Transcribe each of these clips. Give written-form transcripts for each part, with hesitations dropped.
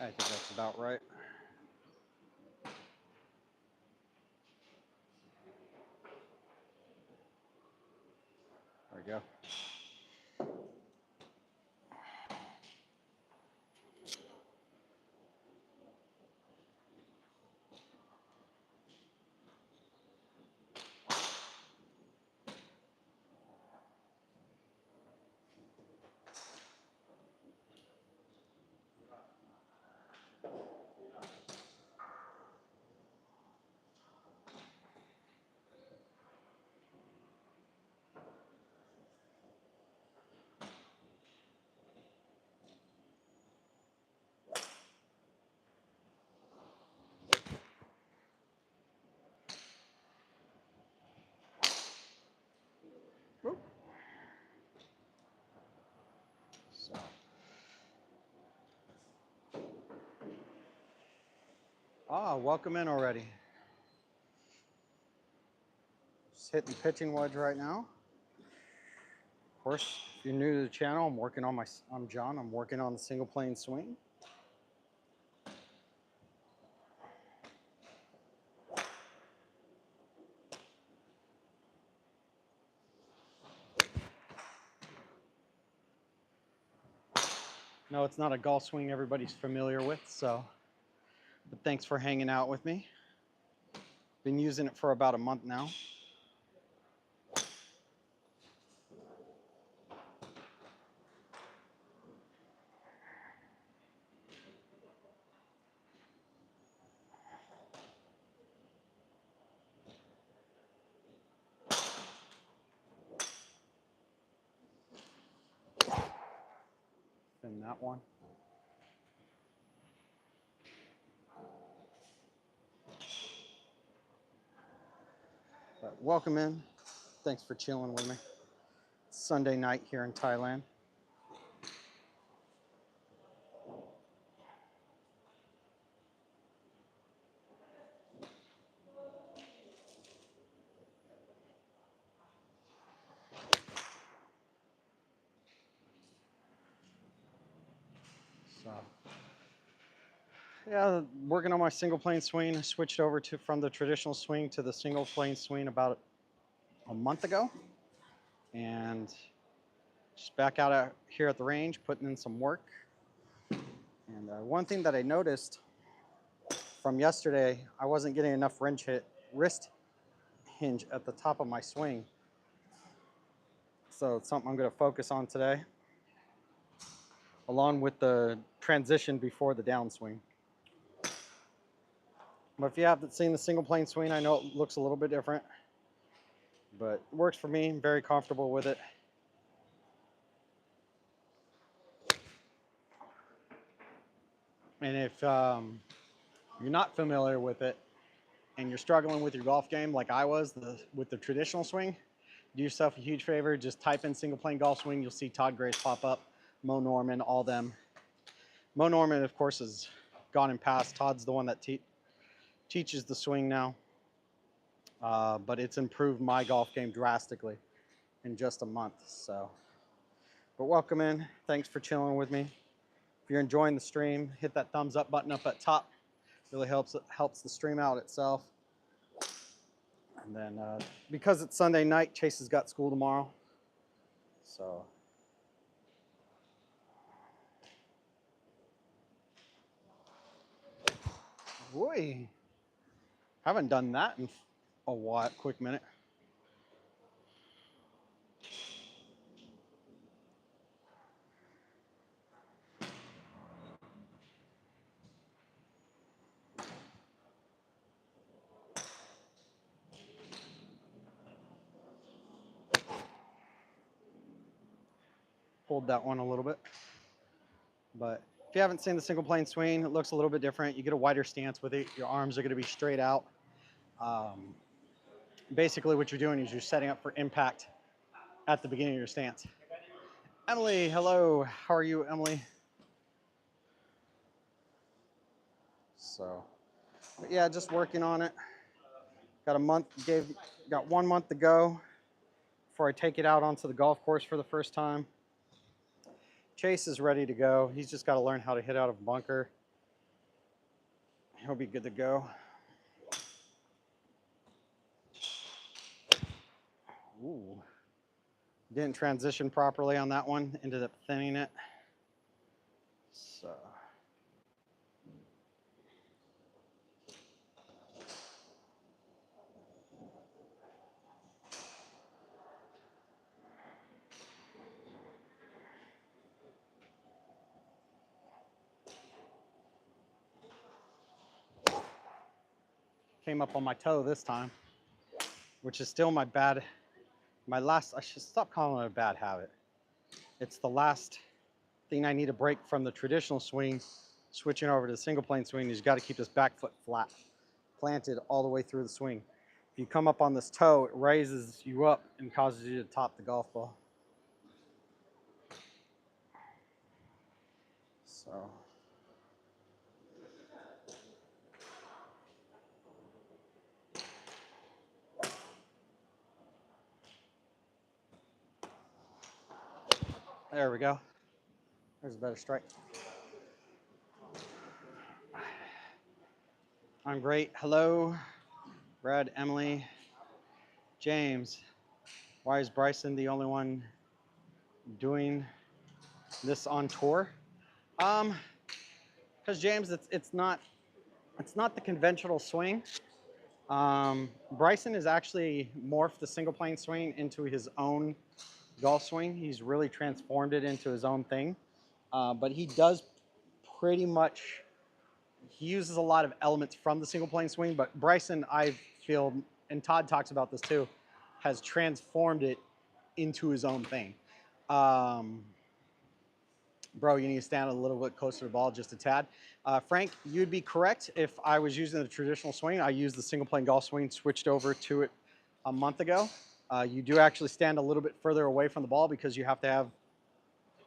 I think that's about right. There we go. Whoop. So. Welcome in already. Just hitting pitching wedge right now. Of course, if you're new to the channel, I'm John. I'm working on the single plane swing. No, it's not a golf swing everybody's familiar with, but thanks for hanging out with me. Been using it for about a month now. And that one. But welcome in. Thanks for chilling with me. It's Sunday night here in Thailand. So, yeah, working on my single plane swing. I switched over from the traditional swing to the single plane swing about a month ago. And just back out here at the range, putting in some work. And one thing that I noticed from yesterday, I wasn't getting enough wrist hinge at the top of my swing. So it's something I'm going to focus on today, along with the transition before the downswing. But if you haven't seen the single plane swing, I know it looks a little bit different, but it works for me. I'm very comfortable with it. And if you're not familiar with it and you're struggling with your golf game like I was with the traditional swing, do yourself a huge favor. Just type in single plane golf swing. You'll see Todd Grace pop up, Mo Norman, all them. Mo Norman, of course, is gone and passed. Todd's the one that teaches the swing now. But it's improved my golf game drastically in just a month. So, but welcome in. Thanks for chilling with me. If you're enjoying the stream, hit that thumbs up button up at top. Really helps the stream out itself. And then because it's Sunday night, Chase has got school tomorrow. So boy, haven't done that in a while. Quick minute. Hold that one a little bit. But if you haven't seen the single plane swing, it looks a little bit different. You get a wider stance with it. Your arms are going to be straight out. Basically, what you're doing is you're setting up for impact at the beginning of your stance. Emily, hello. How are you, Emily? So, but yeah, just working on it. Got 1 month to go before I take it out onto the golf course for the first time. Chase is ready to go. He's just got to learn how to hit out of a bunker. he'll be good to go. Ooh. Didn't transition properly on that one, ended up thinning it. So. Came up on my toe this time, which is still my last, I should stop calling it a bad habit. It's the last thing I need to break from the traditional swing, switching over to the single plane swing. Is you got to keep this back foot flat, planted all the way through the swing. If you come up on this toe, it raises you up and causes you to top the golf ball. So. There we go. There's a better strike. I'm great. Hello, Brad, Emily, James. Why is Bryson the only one doing this on tour? Because James, it's not the conventional swing. Bryson has actually morphed the single plane swing into his own golf swing. He's really transformed it into his own thing. But he does pretty much, he uses a lot of elements from the single plane swing, but Bryson, I feel, and Todd talks about this too, has transformed it into his own thing. Bro, you need to stand a little bit closer to the ball, just a tad. Frank, you'd be correct. If I was using the traditional swing, I used the single plane golf swing, switched over to it a month ago. You do actually stand a little bit further away from the ball because you have to have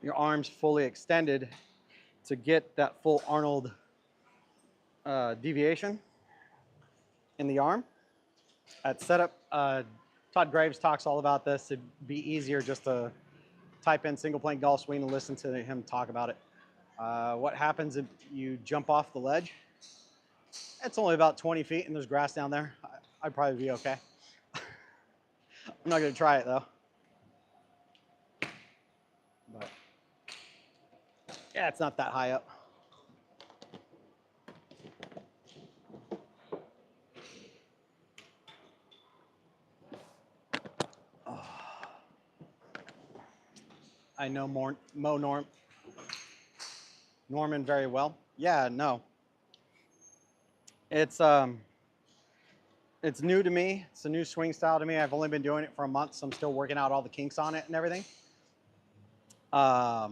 your arms fully extended to get that full Arnold deviation in the arm. At setup, Todd Graves talks all about this. It'd be easier just to type in single plane golf swing and listen to him talk about it. What happens if you jump off the ledge? It's only about 20 feet and there's grass down there. I'd probably be okay. I'm not gonna try it though. But yeah, it's not that high up. I know Norman very well. Yeah, no. It's new to me. It's a new swing style to me. I've only been doing it for a month, so I'm still working out all the kinks on it and everything. But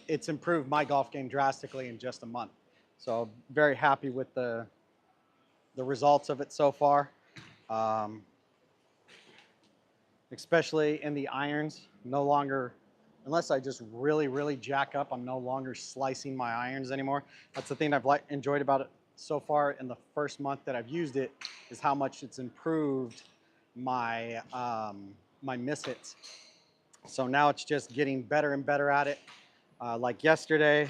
it's improved my golf game drastically in just a month. So very happy with the results of it so far. Especially in the irons, no longer, unless I just really jack up, I'm no longer slicing my irons anymore. That's the thing I've enjoyed about it so far in the first month that I've used it, is how much it's improved my my miss hits. So now it's just getting better and better at it. Like yesterday,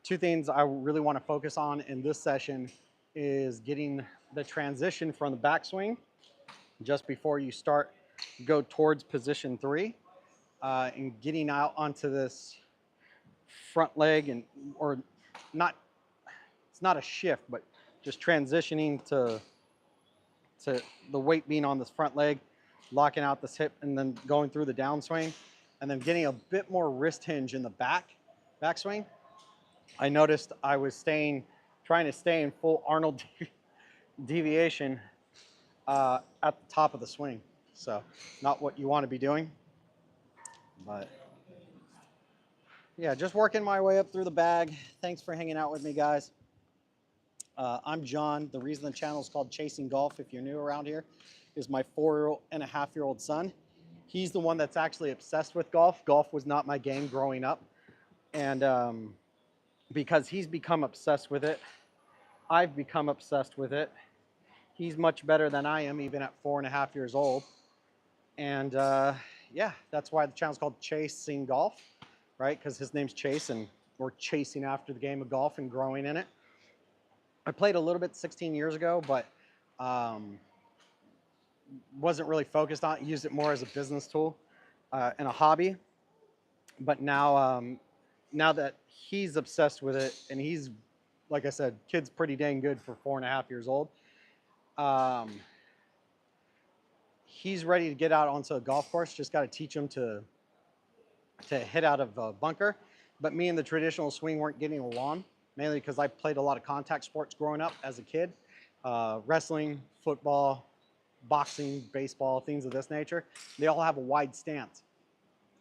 two things I really want to focus on in this session is getting the transition from the backswing just before you go towards position 3, and getting out onto this front leg, and or not, it's not a shift, but just transitioning to the weight being on this front leg, locking out this hip, and then going through the downswing, and then getting a bit more wrist hinge in the backswing. I noticed I was trying to stay in full Arnold deviation at the top of the swing. So not what you want to be doing, but yeah, just working my way up through the bag. Thanks for hanging out with me, guys. I'm John. The reason the channel is called Chasing Golf, if you're new around here, is my 4.5-year-old son. He's the one that's actually obsessed with golf. Golf was not my game growing up. And because he's become obsessed with it, I've become obsessed with it. He's much better than I am, even at 4.5 years old. And yeah, that's why the channel's called Chasing Golf, right? Because his name's Chase and or chasing after the game of golf and growing in it. I played a little bit 16 years ago, but wasn't really focused on it. Used it more as a business tool and a hobby. But now that he's obsessed with it, and he's, like I said, kid's pretty dang good for 4.5 years old. He's ready to get out onto a golf course. Just got to teach him to hit out of a bunker. But me and the traditional swing weren't getting along, mainly because I played a lot of contact sports growing up as a kid. Wrestling, football, boxing, baseball, things of this nature. They all have a wide stance.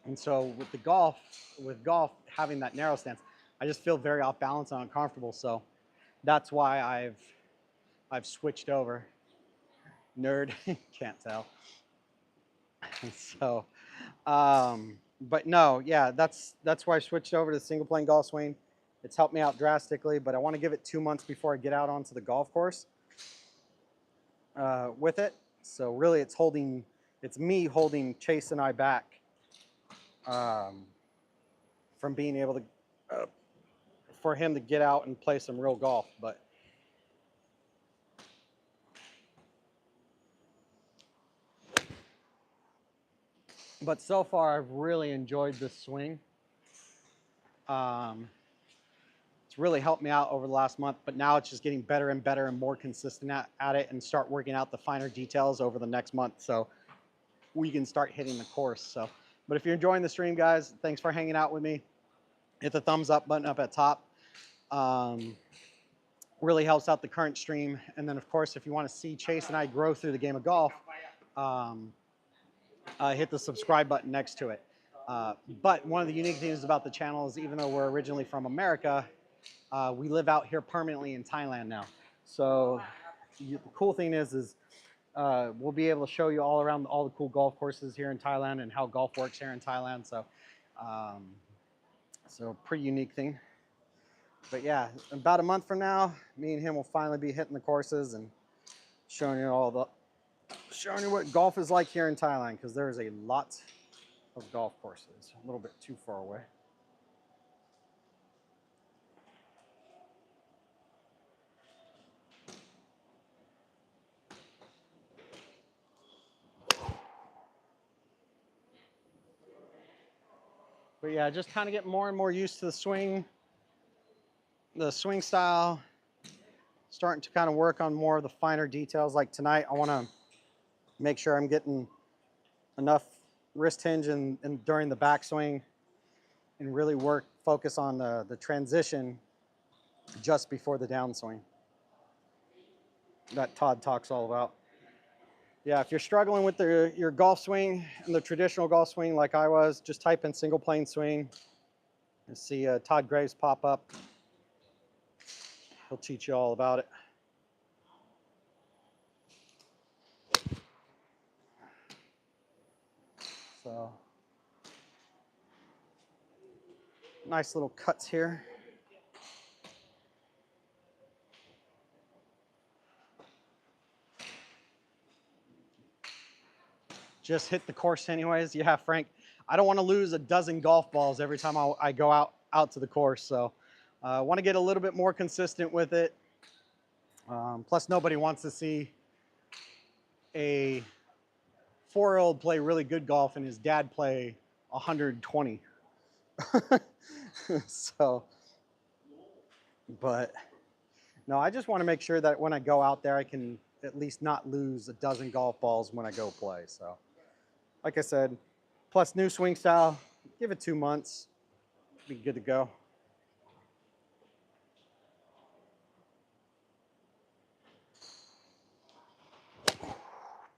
And so with golf having that narrow stance, I just feel very off balance and uncomfortable. So that's why I've switched over. Nerd, can't tell. So, but no, yeah, that's why I switched over to the single plane golf swing. It's helped me out drastically, but I want to give it 2 months before I get out onto the golf course with it. So really, it's me holding Chase and I back from being able to, for him to get out and play some real golf. But so far, I've really enjoyed this swing. It's really helped me out over the last month, but now it's just getting better and better and more consistent at it, and start working out the finer details over the next month so we can start hitting the course. So, but if you're enjoying the stream, guys, thanks for hanging out with me. Hit the thumbs up button up at top. Really helps out the current stream. And then, of course, if you want to see Chase and I grow through the game of golf, hit the subscribe button next to it. But one of the unique things about the channel is, even though we're originally from America, we live out here permanently in Thailand now. So the cool thing is we'll be able to show you all around all the cool golf courses here in Thailand and how golf works here in Thailand. So, so pretty unique thing. But yeah, about a month from now, me and him will finally be hitting the courses and showing you what golf is like here in Thailand, because there's a lot of golf courses, a little bit too far away. But yeah, just kind of get more and more used to the swing style, starting to kind of work on more of the finer details. Like tonight, I want to make sure I'm getting enough wrist hinge and during the backswing, and really focus on the transition just before the downswing that Todd talks all about. Yeah, if you're struggling with your golf swing and the traditional golf swing like I was, just type in single plane swing and see Todd Graves pop up. He'll teach you all about it. So, nice little cuts here. Just hit the course anyways. Yeah, Frank, I don't want to lose a dozen golf balls every time I go out to the course. So I want to get a little bit more consistent with it. Plus, nobody wants to see a 4-year-old play really good golf and his dad play 120. So, but no, I just want to make sure that when I go out there, I can at least not lose a dozen golf balls when I go play. So, like I said, plus new swing style, give it 2 months, be good to go.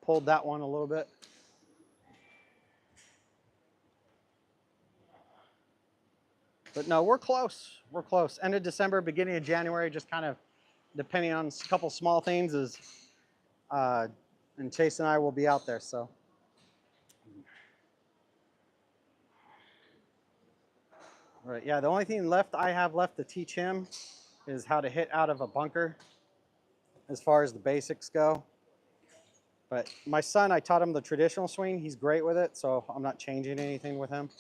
Pulled that one a little bit. But no, we're close. We're close. End of December, beginning of January, just kind of depending on a couple small things, and Chase and I will be out there. So, all right, yeah, the only thing I have left to teach him is how to hit out of a bunker as far as the basics go. But my son, I taught him the traditional swing. He's great with it, so I'm not changing anything with him.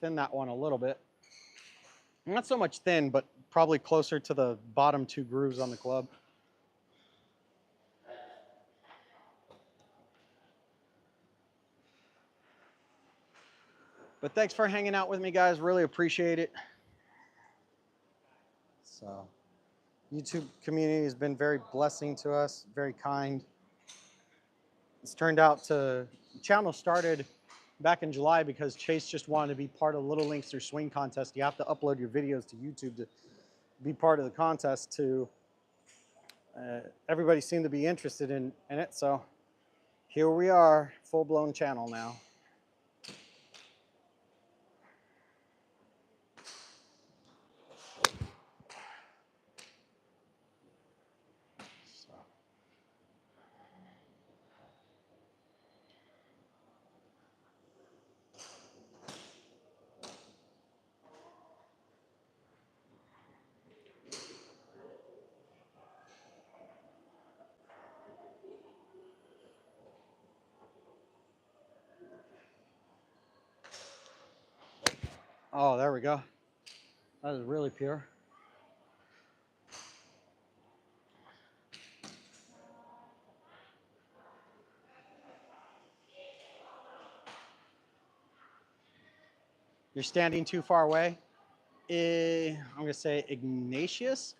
thin that one a little bit. Not so much thin, but probably closer to the bottom 2 grooves on the club. But thanks for hanging out with me, guys. Really appreciate it. So, YouTube community has been very blessing to us, very kind. It's turned out to, the channel started back in July because Chase just wanted to be part of Little Links Through Swing contest. You have to upload your videos to YouTube to be part of the contest. To everybody seemed to be interested in it, so here we are, full-blown channel now. Oh, there we go. That is really pure. You're standing too far away. I'm going to say Ignatius.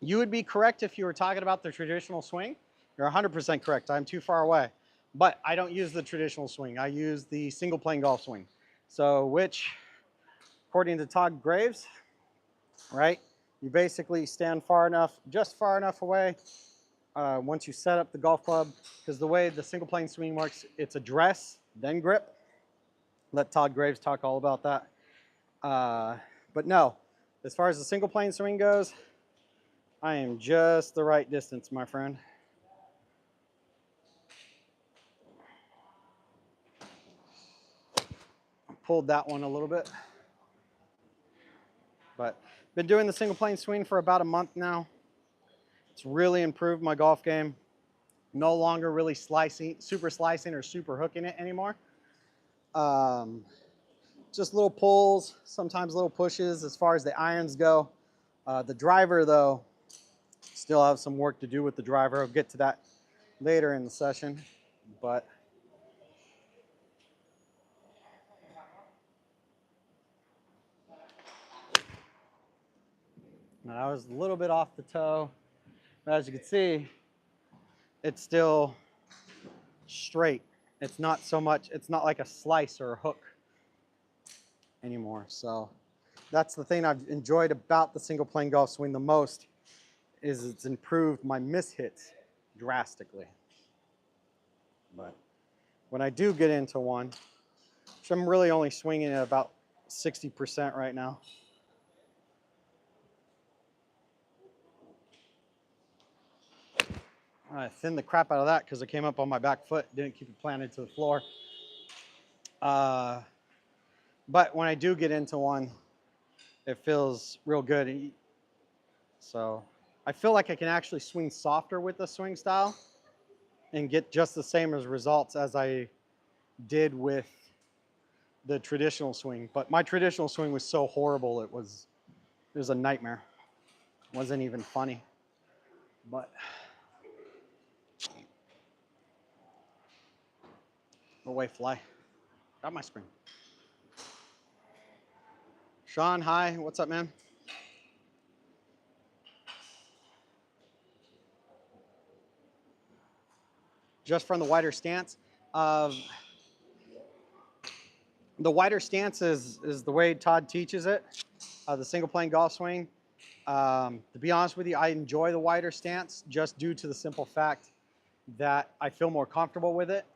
You would be correct if you were talking about the traditional swing. You're 100% correct. I'm too far away. But I don't use the traditional swing. I use the single plane golf swing. So which, according to Todd Graves, right, you basically stand far enough, just far enough away once you set up the golf club, because the way the single plane swing works, it's address, then grip. Let Todd Graves talk all about that. But no, as far as the single plane swing goes, I am just the right distance, my friend. Pulled that one a little bit. But been doing the single plane swing for about a month now. It's really improved my golf game. No longer really super slicing or super hooking it anymore. Just little pulls, sometimes little pushes as far as the irons go. The driver, though, still have some work to do with the driver. I'll get to that later in the session. But I was a little bit off the toe. But as you can see, it's still straight. It's not so much, it's not like a slice or a hook anymore. So that's the thing I've enjoyed about the single plane golf swing the most, is it's improved my miss hits drastically. But when I do get into one, which I'm really only swinging at about 60% right now. I thinned the crap out of that because it came up on my back foot, didn't keep it planted to the floor. But when I do get into one, it feels real good. So I feel like I can actually swing softer with the swing style and get just the same as results as I did with the traditional swing. But my traditional swing was so horrible, it was a nightmare. It wasn't even funny. But away fly. Got my spring. Sean, hi. What's up, man? Just from the wider stance. The wider stance is the way Todd teaches it, the single plane golf swing. To be honest with you, I enjoy the wider stance just due to the simple fact that I feel more comfortable with it.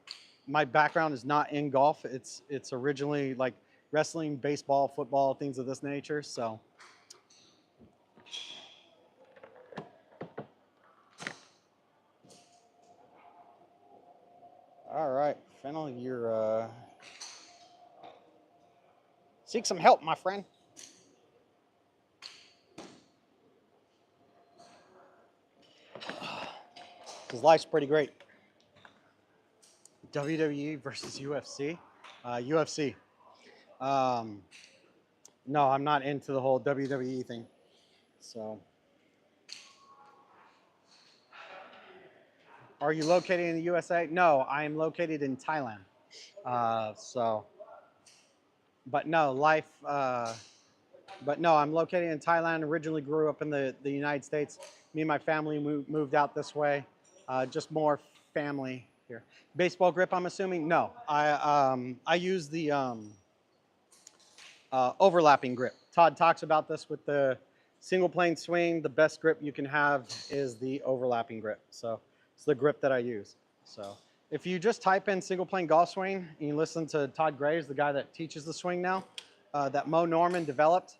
My background is not in golf. It's originally like wrestling, baseball, football, things of this nature. So all right, Fennel, you're seek some help, my friend. Because life's pretty great. WWE versus UFC. UFC. Um, no, I'm not into the whole WWE thing. So, are you located in the USA? No, I am located in Thailand. So, but no, but no, I'm located in Thailand. Originally grew up in the United States. Me and my family moved out this way. Just more family here. Baseball grip, I'm assuming? No, I use the overlapping grip. Todd talks about this with the single plane swing. The best grip you can have is the overlapping grip. So it's the grip that I use. So if you just type in single plane golf swing and you listen to Todd Graves, the guy that teaches the swing now, that Mo Norman developed,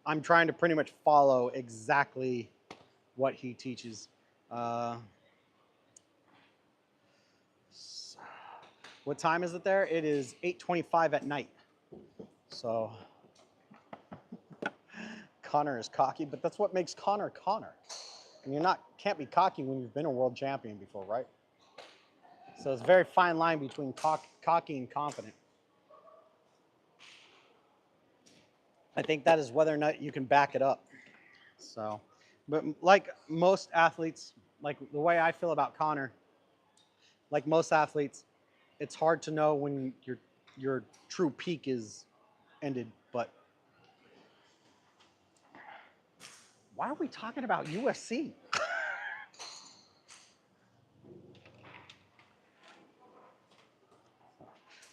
I'm trying to pretty much follow exactly what he teaches. What time is it there? It is 8:25 at night. So Connor is cocky, but that's what makes Connor Connor. And can't be cocky when you've been a world champion before, right? So it's a very fine line between cocky and confident. I think that is whether or not you can back it up. So, but like most athletes, like the way I feel about Connor, like most athletes, it's hard to know when your true peak is ended. But why are we talking about USC?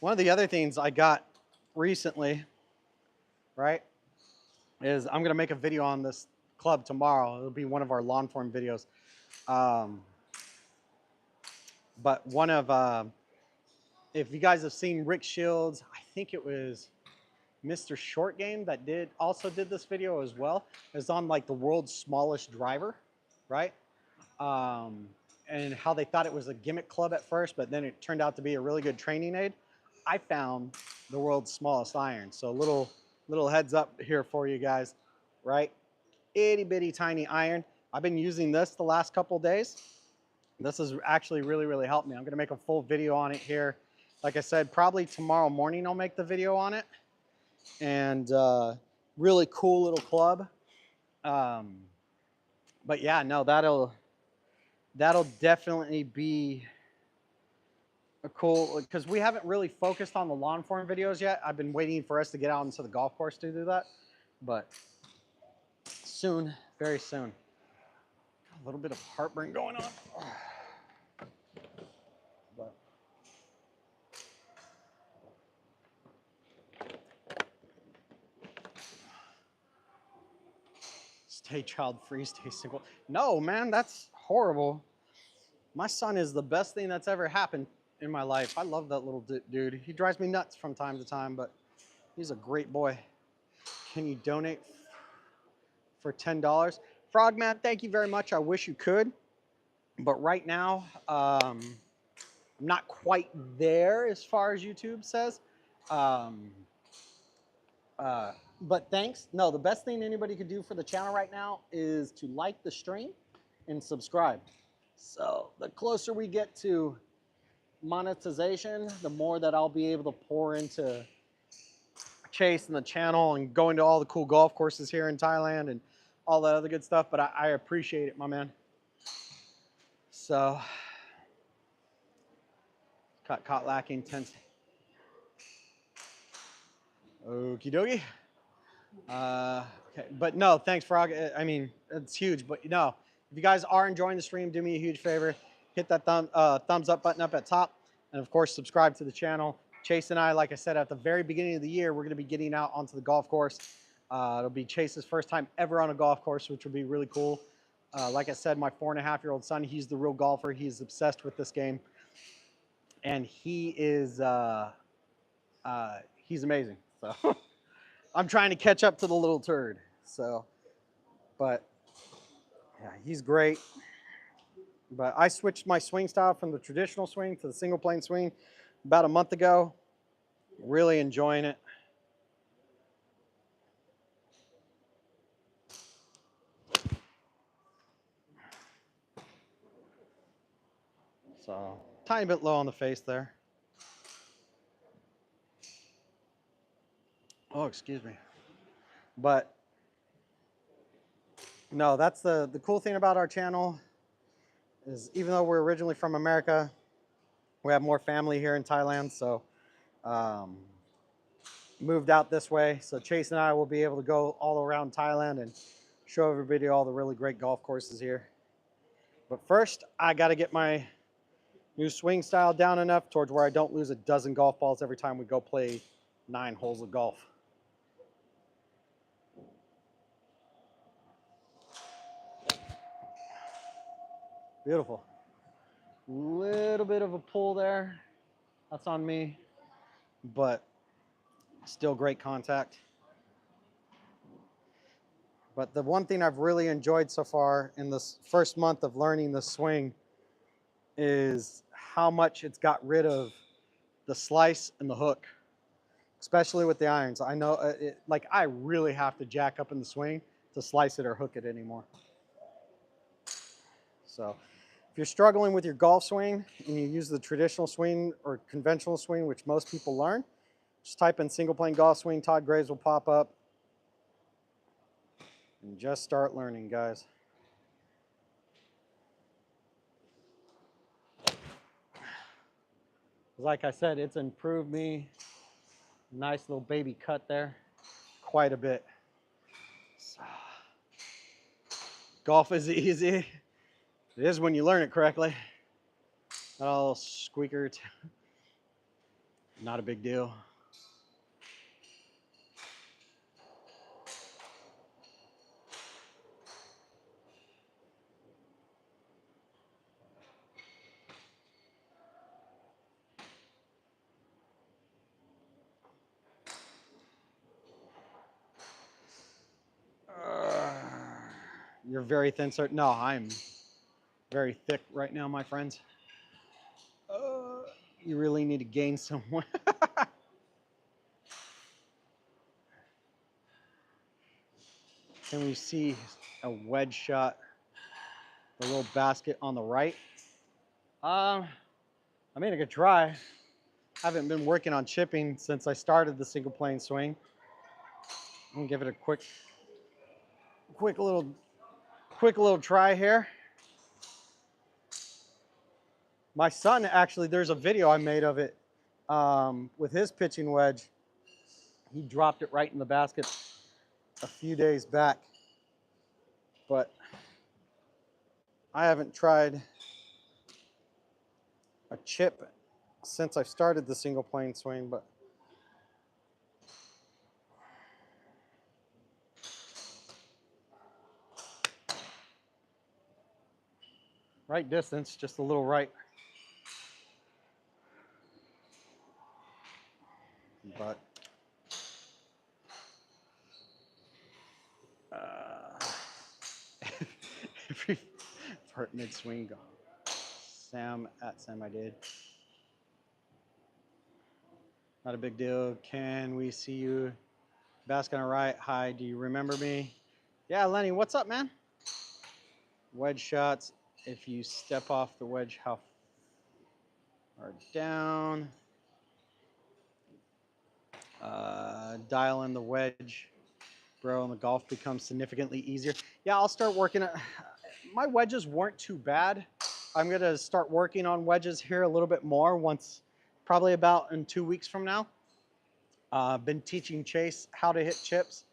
One of the other things I got recently, right, is I'm gonna make a video on this club tomorrow. It'll be one of our lawn form videos. But one of, if you guys have seen Rick Shields, I think it was Mr. Short Game that also did this video as well. It's on like the world's smallest driver, right? And how they thought it was a gimmick club at first, but then it turned out to be a really good training aid. I found the world's smallest iron. So little heads up here for you guys, right? Itty bitty tiny iron. I've been using this the last couple days. This has actually really helped me. I'm gonna make a full video on it here. Like I said, probably tomorrow morning I'll make the video on it. And really cool little club. But yeah, no, that'll definitely be a cool, because we haven't really focused on the lawn form videos yet. I've been waiting for us to get out into the golf course to do that, but soon, very soon. A little bit of heartburn going on. But stay child free, stay single. No, man, that's horrible. My son is the best thing that's ever happened in my life. I love that little dude. He drives me nuts from time to time, but he's a great boy. Can you donate for $10? Frogman, thank you very much. I wish you could, but right now, I'm not quite there as far as YouTube says. But thanks. No, the best thing anybody could do for the channel right now is to like the stream and subscribe. So the closer we get to monetization, the more that I'll be able to pour into Chase and the channel and going to all the cool golf courses here in Thailand and all that other good stuff. But I appreciate it, my man. So caught lacking 10. Okie dokie. Okay, but no, thanks, Frog. I mean, it's huge, but no, if you guys are enjoying the stream, do me a huge favor. Hit that thumbs up button up at top. And of course, subscribe to the channel. Chase and I, like I said, at the very beginning of the year, we're going to be getting out onto the golf course. It'll be Chase's first time ever on a golf course, which will be really cool. Like I said, my 4.5-year-old son, he's the real golfer. He's obsessed with this game. And he is, he's amazing. So I'm trying to catch up to the little turd. So, but yeah, he's great. But I switched my swing style from the traditional swing to the single plane swing about a month ago. Really enjoying it. So, tiny bit low on the face there. Oh, excuse me. But no, that's the cool thing about our channel is even though we're originally from America, we have more family here in Thailand. So um, moved out this way. So Chase and I will be able to go all around Thailand and show everybody all the really great golf courses here. But first, I got to get my new swing style down enough towards where I don't lose a dozen golf balls every time we go play 9 holes of golf. Beautiful. Little bit of a pull there. That's on me, but still great contact. But the one thing I've really enjoyed so far in this first month of learning the swing is how much it's got rid of the slice and the hook, especially with the irons. I know like I really have to jack up in the swing to slice it or hook it anymore. So if you're struggling with your golf swing and you use the traditional swing or conventional swing, which most people learn, just type in single plane golf swing, Todd Graves will pop up. And just start learning, guys. Like I said, it's improved me. Nice little baby cut there. Quite a bit. So, golf is easy. It is when you learn it correctly. That little squeaker, not a big deal. You're very thin, sir. No, I'm very thick right now, my friends. You really need to gain some weight. Can we see a wedge shot? The little basket on the right. I mean, I could try. I haven't been working on chipping since I started the single plane swing. I'm gonna give it a quick little try here. My son actually, there's a video I made of it with his pitching wedge. He dropped it right in the basket a few days back, but I haven't tried a chip since I've started the single plane swing, but right distance, just a little right. But every part mid-swing gone. Sam I did. Not a big deal. Can we see you? Basket on the right. Hi, do you remember me? Yeah, Lenny, what's up, man? Wedge shots. If you step off the wedge, how far down? Dial in the wedge, bro, and the golf becomes significantly easier. Yeah, I'll start working at. My wedges weren't too bad. I'm gonna start working on wedges here a little bit more once, probably about in 2 weeks from now. Been teaching Chase how to hit chips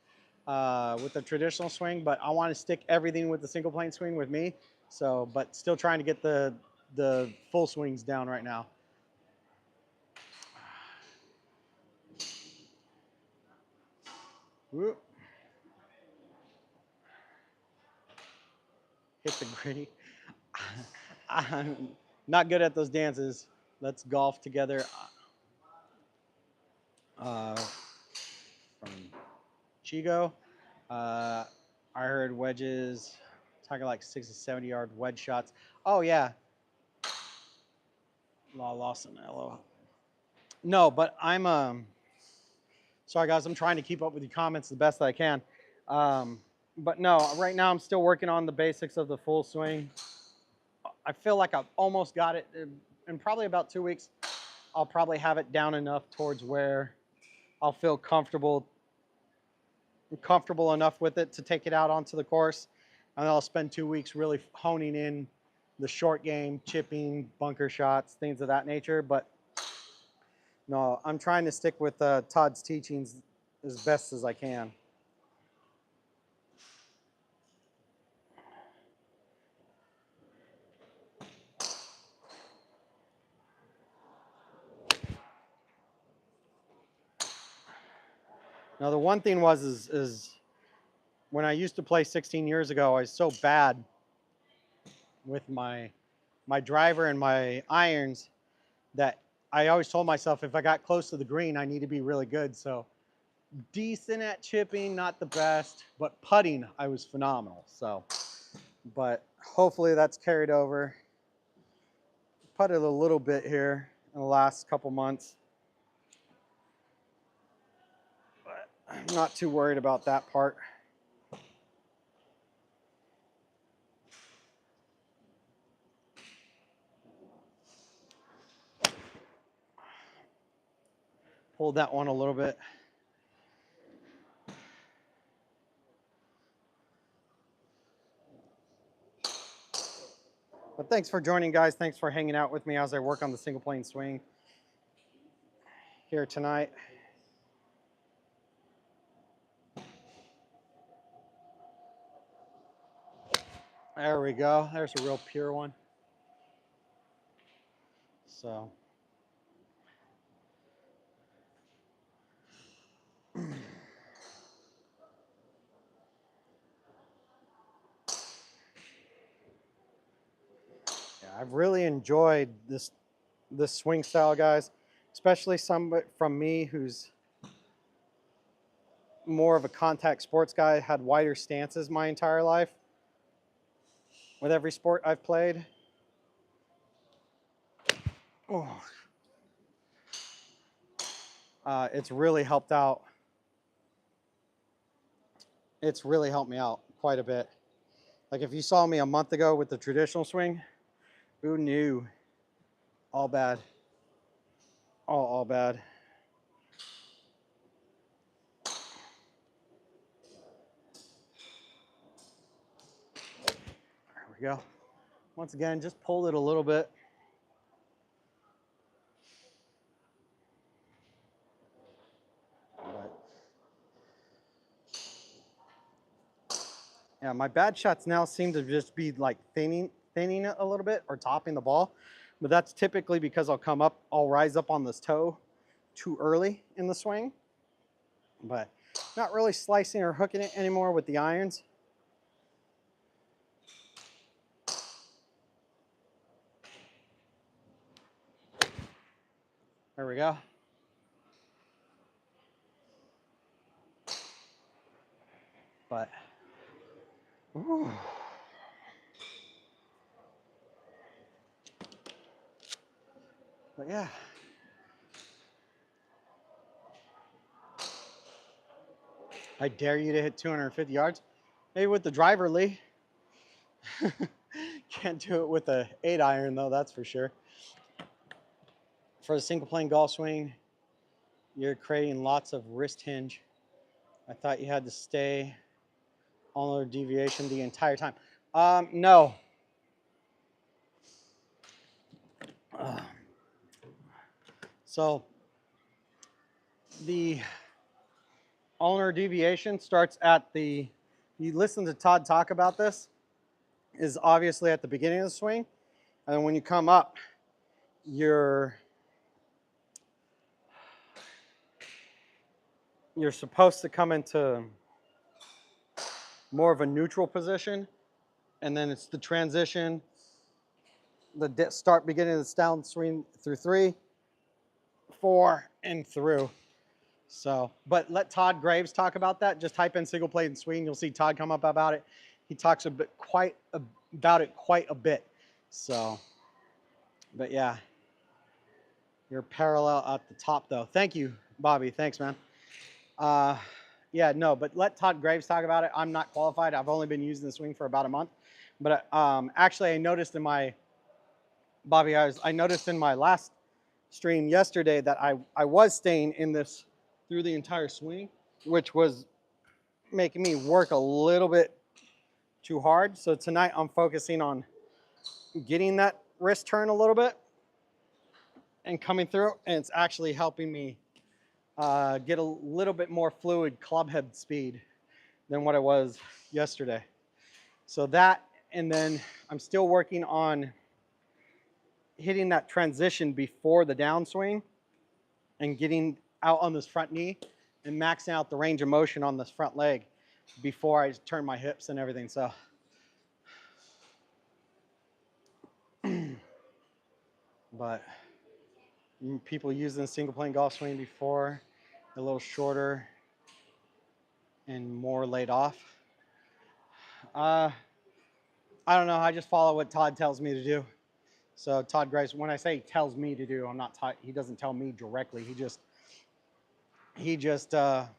with the traditional swing, but I want to stick everything with the single plane swing with me. So, but still trying to get the full swings down right now. Whoop. Hit the gritty. I'm not good at those dances. Let's golf together. From Chigo. I heard wedges, talking like 60, 70-yard wedge shots. Oh, yeah. Lost an LO. No, but I'm, sorry guys, I'm trying to keep up with your comments the best that I can. But no, right now I'm still working on the basics of the full swing. I feel like I've almost got it. In probably about 2 weeks, I'll probably have it down enough towards where I'll feel comfortable comfortable enough with it to take it out onto the course. And I'll spend 2 weeks really honing in the short game, chipping, bunker shots, things of that nature. But no, I'm trying to stick with Todd's teachings as best as I can. Now the one thing was is when I used to play 16 years ago, I was so bad with my driver and my irons that I always told myself if I got close to the green, I need to be really good. So decent at chipping, not the best, but putting, I was phenomenal. So, but hopefully that's carried over. Putted a little bit here in the last couple months, but I'm not too worried about that part. Hold that one a little bit. But thanks for joining, guys. Thanks for hanging out with me as I work on the single plane swing here tonight. There we go. There's a real pure one. So. I've really enjoyed this swing style, guys, especially somebody from me who's more of a contact sports guy, had wider stances my entire life with every sport I've played. Oh. It's really helped out. It's really helped me out quite a bit. Like if you saw me a month ago with the traditional swing, who knew? All bad. All bad. There we go. Once again, just pulled it a little bit. Yeah, my bad shots now seem to just be like thinning it a little bit or topping the ball. But that's typically because I'll rise up on this toe too early in the swing. But not really slicing or hooking it anymore with the irons. There we go. But, ooh. But yeah. I dare you to hit 250 yards. Maybe with the driver, Lee. Can't do it with a 8-iron though, that's for sure. For the single plane golf swing, you're creating lots of wrist hinge. I thought you had to stay on deviation the entire time. No. So the ulnar deviation starts at you listen to Todd talk about this, is obviously at the beginning of the swing. And then when you come up, you're supposed to come into more of a neutral position. And then it's the transition, beginning of the down swing through 3, 4, and through. So, but let Todd Graves talk about that. Just type in single plane swing. You'll see Todd come up about it. He talks about it quite a bit. So, but yeah, you're parallel at the top though. Thank you, Bobby. Thanks, man. Yeah, no, but let Todd Graves talk about it. I'm not qualified. I've only been using the swing for about a month. But actually, I noticed in my last stream yesterday that I was staying in this through the entire swing, which was making me work a little bit too hard. So tonight I'm focusing on getting that wrist turn a little bit and coming through, and it's actually helping me get a little bit more fluid club head speed than what I was yesterday. So that, and then I'm still working on hitting that transition before the downswing and getting out on this front knee and maxing out the range of motion on this front leg before I turn my hips and everything. So but people using single plane golf swing before, a little shorter and more laid off. I don't know. I just follow what Todd tells me to do. So Todd Grace, when I say tells me to do, I'm not. He doesn't tell me directly. He just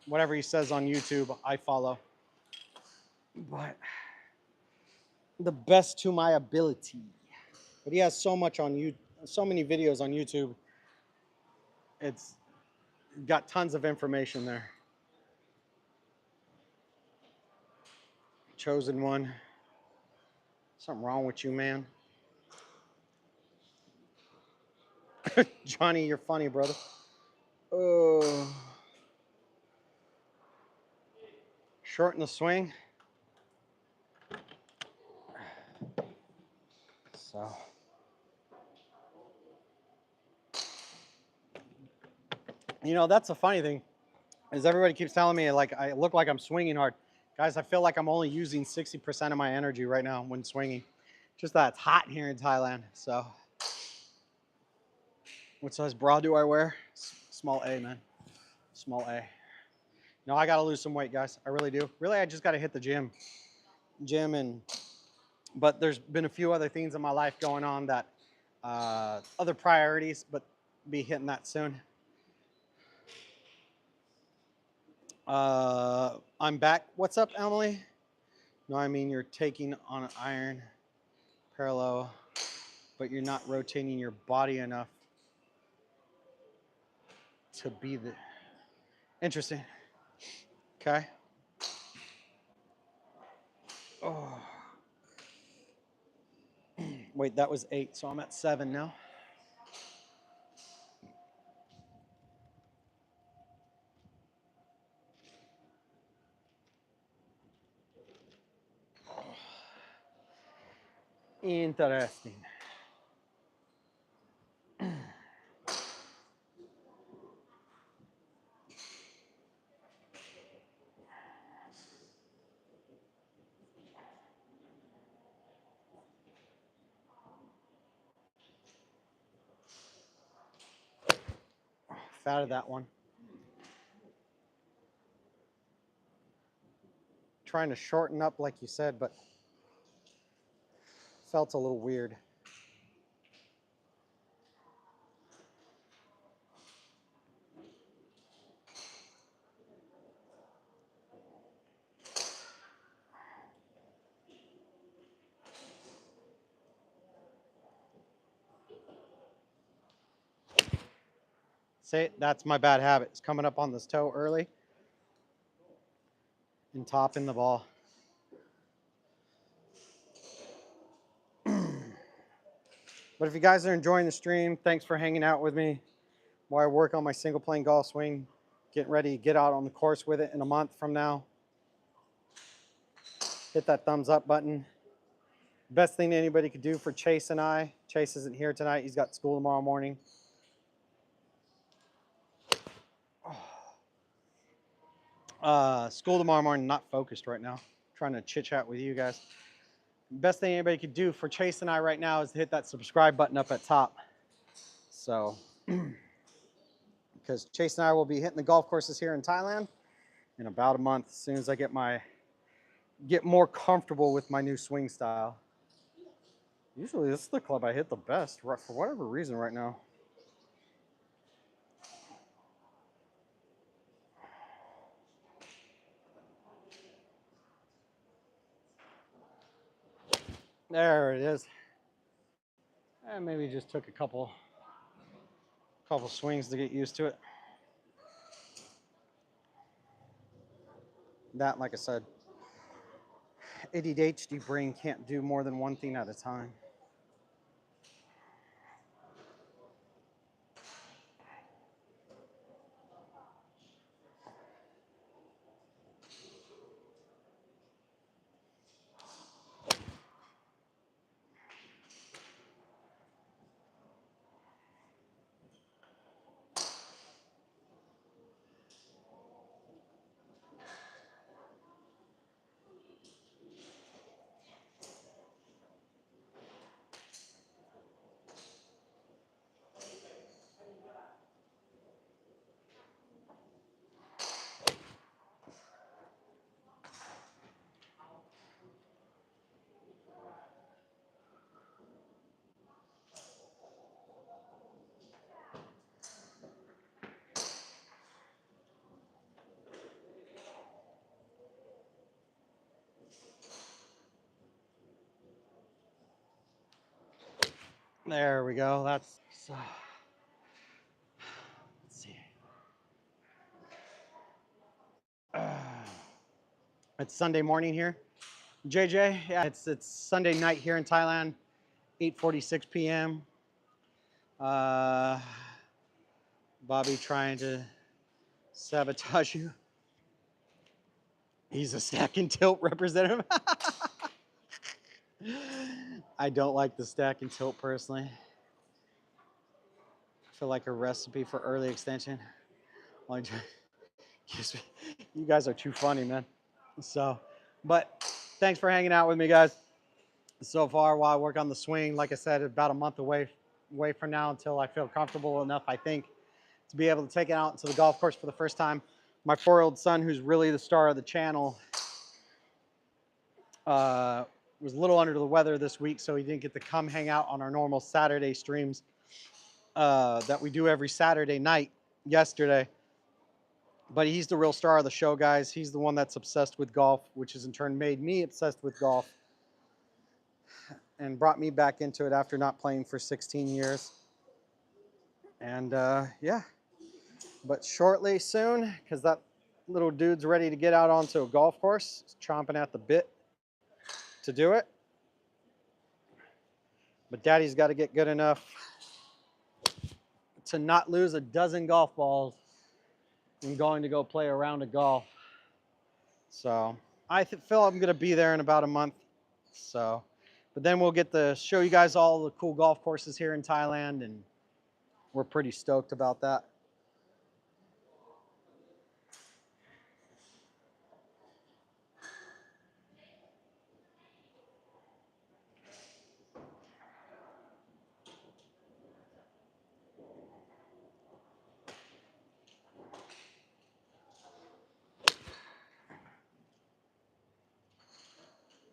whatever he says on YouTube, I follow. But the best to my ability. But he has so much on you, so many videos on YouTube. It's got tons of information there. Chosen one. Something wrong with you, man. Johnny, you're funny, brother. Oh. Shorten the swing. So. You know, that's the funny thing, is everybody keeps telling me like I look like I'm swinging hard. Guys, I feel like I'm only using 60% of my energy right now when swinging. Just that it's hot here in Thailand. So, what size bra do I wear? Small A, man. Small A. No, I got to lose some weight, guys. I really do. Really, I just got to hit the gym. But there's been a few other things in my life going on that, other priorities, but be hitting that soon. I'm back. What's up, Emily? No, I mean you're taking on an iron parallel, but you're not rotating your body enough to be the... Interesting. Okay. Oh. Wait, that was 8, so I'm at 7 now. Interesting. Fatted that one. Trying to shorten up like you said, but felt a little weird. See, that's my bad habit. It's coming up on this toe early and topping the ball. But if you guys are enjoying the stream, thanks for hanging out with me while I work on my single plane golf swing, getting ready to get out on the course with it in a month from now. Hit that thumbs up button. Best thing anybody could do for Chase and I. Chase isn't here tonight. He's got school tomorrow morning. School tomorrow morning, not focused right now. Trying to chit chat with you guys. Best thing anybody could do for Chase and I right now is to hit that subscribe button up at top. So, because Chase and I will be hitting the golf courses here in Thailand in about a month, as soon as I get more comfortable with my new swing style. Usually this is the club I hit the best for whatever reason right now. There it is. And maybe just took a couple swings to get used to it. That, like I said, ADHD brain can't do more than one thing at a time. There we go. That's so. Let's see. It's Sunday morning here. JJ, yeah, it's Sunday night here in Thailand, 8:46 p.m. Uh, Bobby trying to sabotage you. He's a stack and tilt representative. I don't like the stack and tilt personally. I feel like a recipe for early extension. You guys are too funny, man. So, but thanks for hanging out with me, guys. So far, while I work on the swing, like I said, about a month away from now until I feel comfortable enough, I think, to be able to take it out into the golf course for the first time. My 4-year-old son, who's really the star of the channel, was a little under the weather this week, so he didn't get to come hang out on our normal Saturday streams that we do every Saturday night yesterday. But he's the real star of the show, guys. He's the one that's obsessed with golf, which has in turn made me obsessed with golf and brought me back into it after not playing for 16 years. And yeah, but shortly soon, because that little dude's ready to get out onto a golf course, he's chomping at the bit to do it. But Daddy's got to get good enough to not lose a dozen golf balls when going to go play a round of golf. So I feel I'm going to be there in about a month. So, but then we'll get to show you guys all the cool golf courses here in Thailand, and we're pretty stoked about that.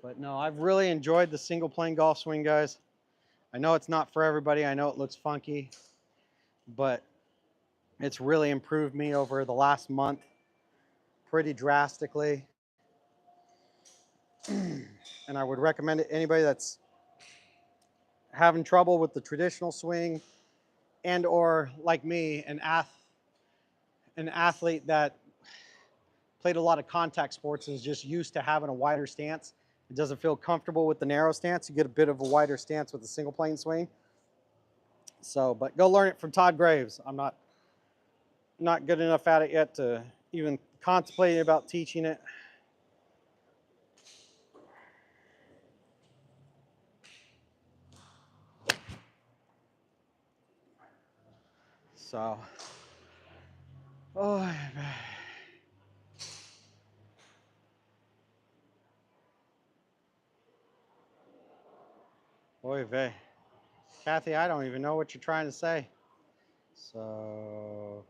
But no, I've really enjoyed the single plane golf swing, guys. I know it's not for everybody. I know it looks funky, but it's really improved me over the last month pretty drastically. And I would recommend it to anybody that's having trouble with the traditional swing and or like me, an athlete that played a lot of contact sports and is just used to having a wider stance. It doesn't feel comfortable with the narrow stance. You get a bit of a wider stance with the single plane swing. So, but go learn it from Todd Graves. I'm not good enough at it yet to even contemplate about teaching it. So, oh, oy vey. Kathy, I don't even know what you're trying to say. So,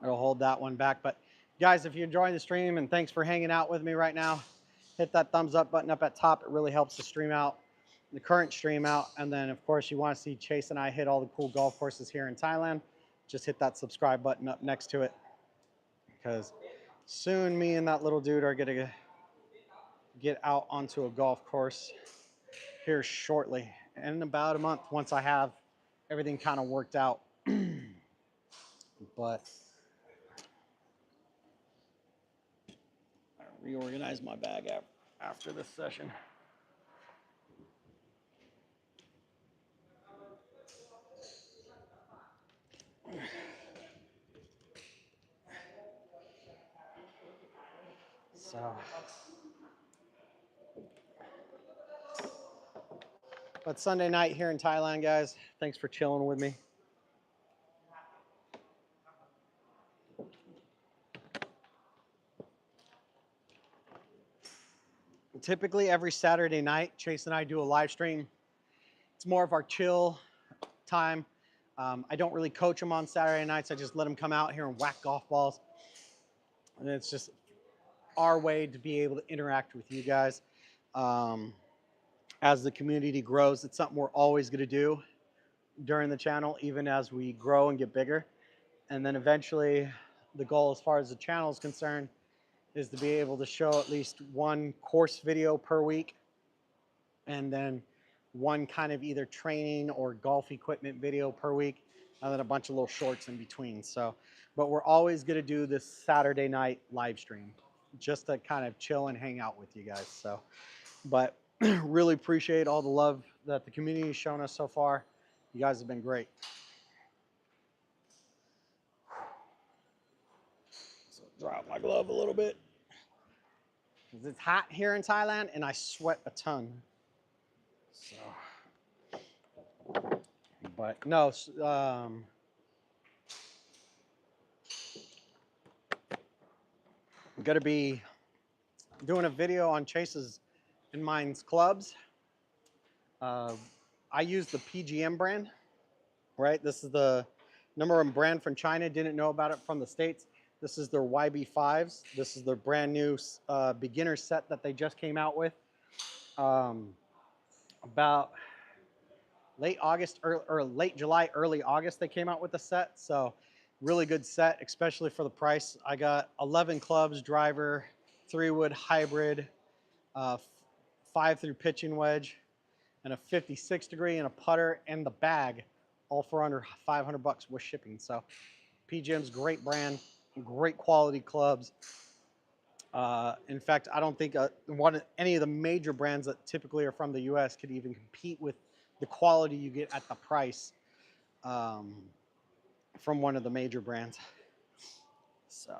I'll hold that one back. But guys, if you're enjoying the stream, and thanks for hanging out with me right now, hit that thumbs up button up at top. It really helps the stream out, the current stream out. And then, of course, you want to see Chase and I hit all the cool golf courses here in Thailand, just hit that subscribe button up next to it, because soon me and that little dude are going to get out onto a golf course here shortly, in about a month, once I have everything kind of worked out. But reorganize my bag after this session. So, but Sunday night here in Thailand, guys. Thanks for chilling with me. Typically every Saturday night, Chase and I do a live stream. It's more of our chill time. I don't really coach them on Saturday nights. I just let them come out here and whack golf balls. And it's just our way to be able to interact with you guys. As the community grows, it's something we're always going to do during the channel, even as we grow and get bigger. And then eventually, the goal as far as the channel is concerned is to be able to show at least one course video per week, and then one kind of either training or golf equipment video per week, and then a bunch of little shorts in between. So, but we're always going to do this Saturday night live stream just to kind of chill and hang out with you guys. So, but really appreciate all the love that the community has shown us so far. You guys have been great. So drop my glove a little bit. It's hot here in Thailand and I sweat a ton. So, but no, I'm going to be doing a video on Chase's and mine's clubs. I use the PGM brand, right? This is the number one brand from China. Didn't know about it from the States. This is their YB5s. This is their brand new beginner set that they just came out with. About late August or late July, early August, they came out with the set. So really good set, especially for the price. I got 11 clubs, driver, 3-wood hybrid, 5-through pitching wedge, and a 56 degree and a putter and the bag, all for under 500 bucks with shipping. So PGM's great brand, great quality clubs. In fact, I don't think any of the major brands that typically are from the US could even compete with the quality you get at the price from one of the major brands. So,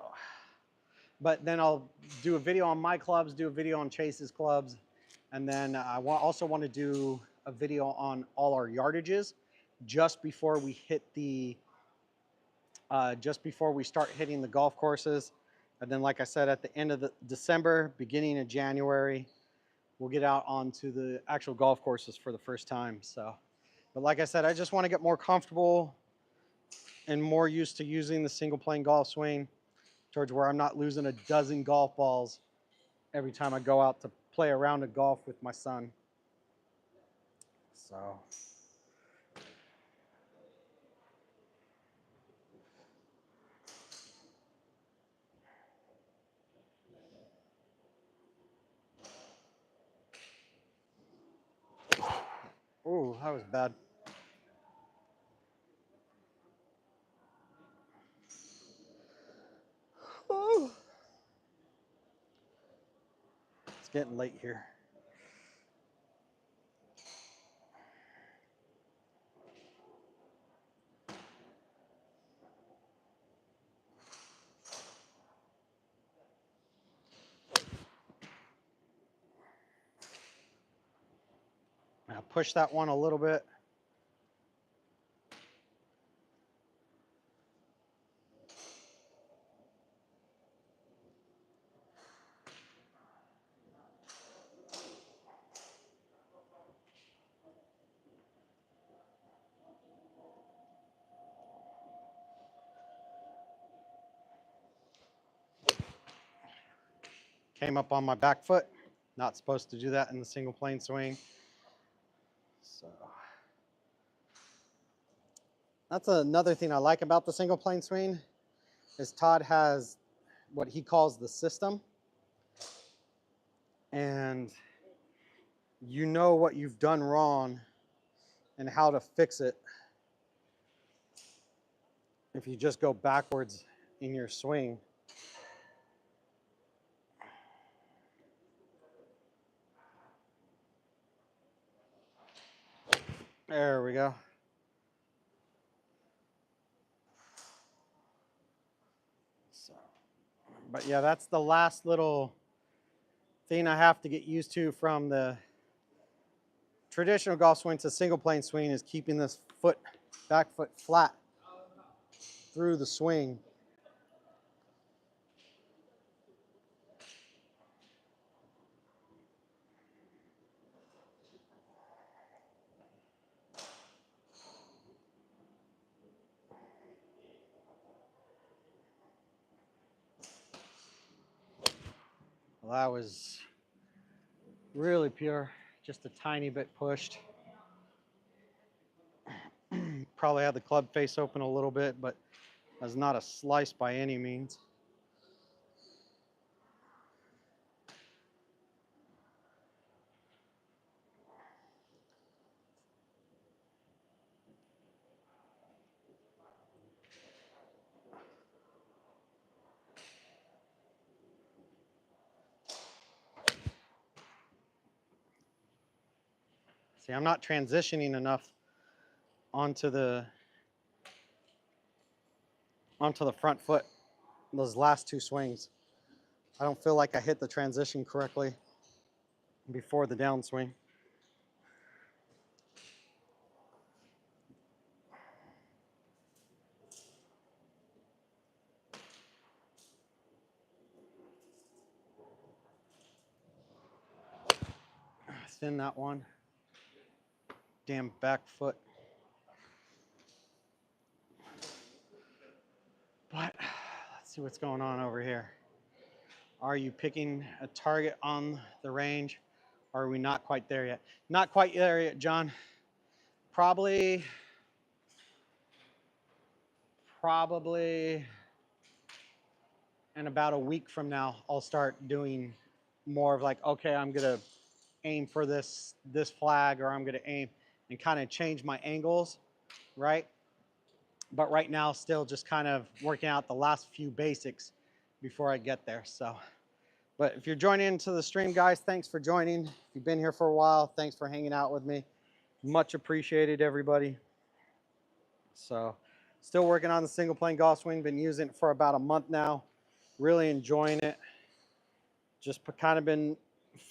but then I'll do a video on my clubs, do a video on Chase's clubs, and then I also want to do a video on all our yardages just before we hit the, just before we start hitting the golf courses. And then, like I said, at the end of December, beginning of January, we'll get out onto the actual golf courses for the first time. So, but like I said, I just want to get more comfortable and more used to using the single plane golf swing towards where I'm not losing a dozen golf balls every time I go out to play a round of golf with my son. So. Ooh, that was bad. Ooh. It's getting late here. Now push that one a little bit. Came up on my back foot. Not supposed to do that in the single plane swing. So that's another thing I like about the single plane swing is Todd has what he calls the system. And you know what you've done wrong and how to fix it if you just go backwards in your swing. There we go. So, but yeah, that's the last little thing I have to get used to from the traditional golf swing to single plane swing, is keeping this foot, back foot flat through the swing. Well, that was really pure, just a tiny bit pushed. Probably had the club face open a little bit, but that's not a slice by any means. See, I'm not transitioning enough onto the front foot those last two swings. I don't feel like I hit the transition correctly before the downswing. Thin that one. Damn back foot. But let's see what's going on over here. Are you picking a target on the range? Or are we not quite there yet? Not quite there yet, John. Probably in about a week from now, I'll start doing more of like, okay, I'm gonna aim for this flag, or I'm gonna aim and kind of change my angles, right? But right now, still just kind of working out the last few basics before I get there. So, but if you're joining into the stream, guys, thanks for joining. If you've been here for a while, thanks for hanging out with me. Much appreciated, everybody. So, still working on the single plane golf swing. Been using it for about a month now. Really enjoying it. Just kind of been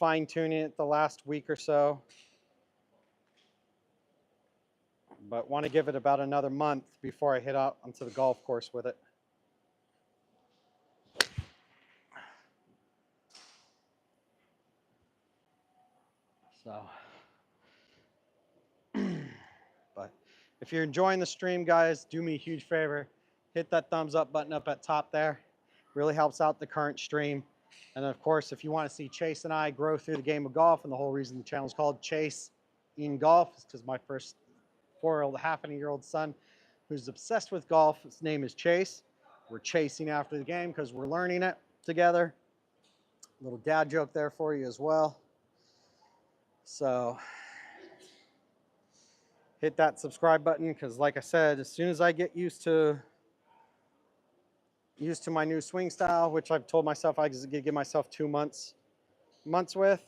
fine tuning it the last week or so. But want to give it about another month before I hit out onto the golf course with it. So, but if you're enjoying the stream, guys, do me a huge favor. Hit that thumbs up button up at top there. Really helps out the current stream. And of course, if you want to see Chase and I grow through the game of golf, and the whole reason the channel is called Chase in Golf is because my first 4.5-year-old son, who's obsessed with golf, his name is Chase. We're chasing after the game because we're learning it together. Little dad joke there for you as well. So hit that subscribe button, because like I said, as soon as I get used to my new swing style, which I've told myself I just give myself 2 months with,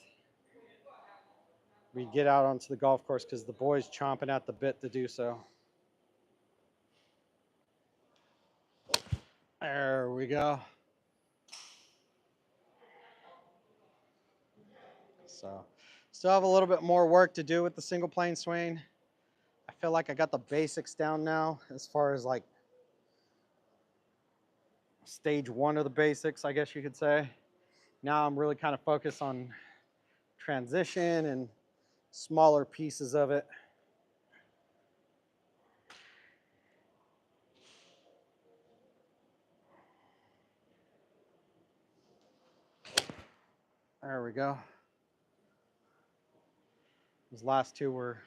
we get out onto the golf course, because the boy's chomping at the bit to do so. There we go. So still have a little bit more work to do with the single plane swing. I feel like I got the basics down now, as far as like stage one of the basics, I guess you could say. Now I'm really kind of focused on transition and smaller pieces of it. There we go. Those last two were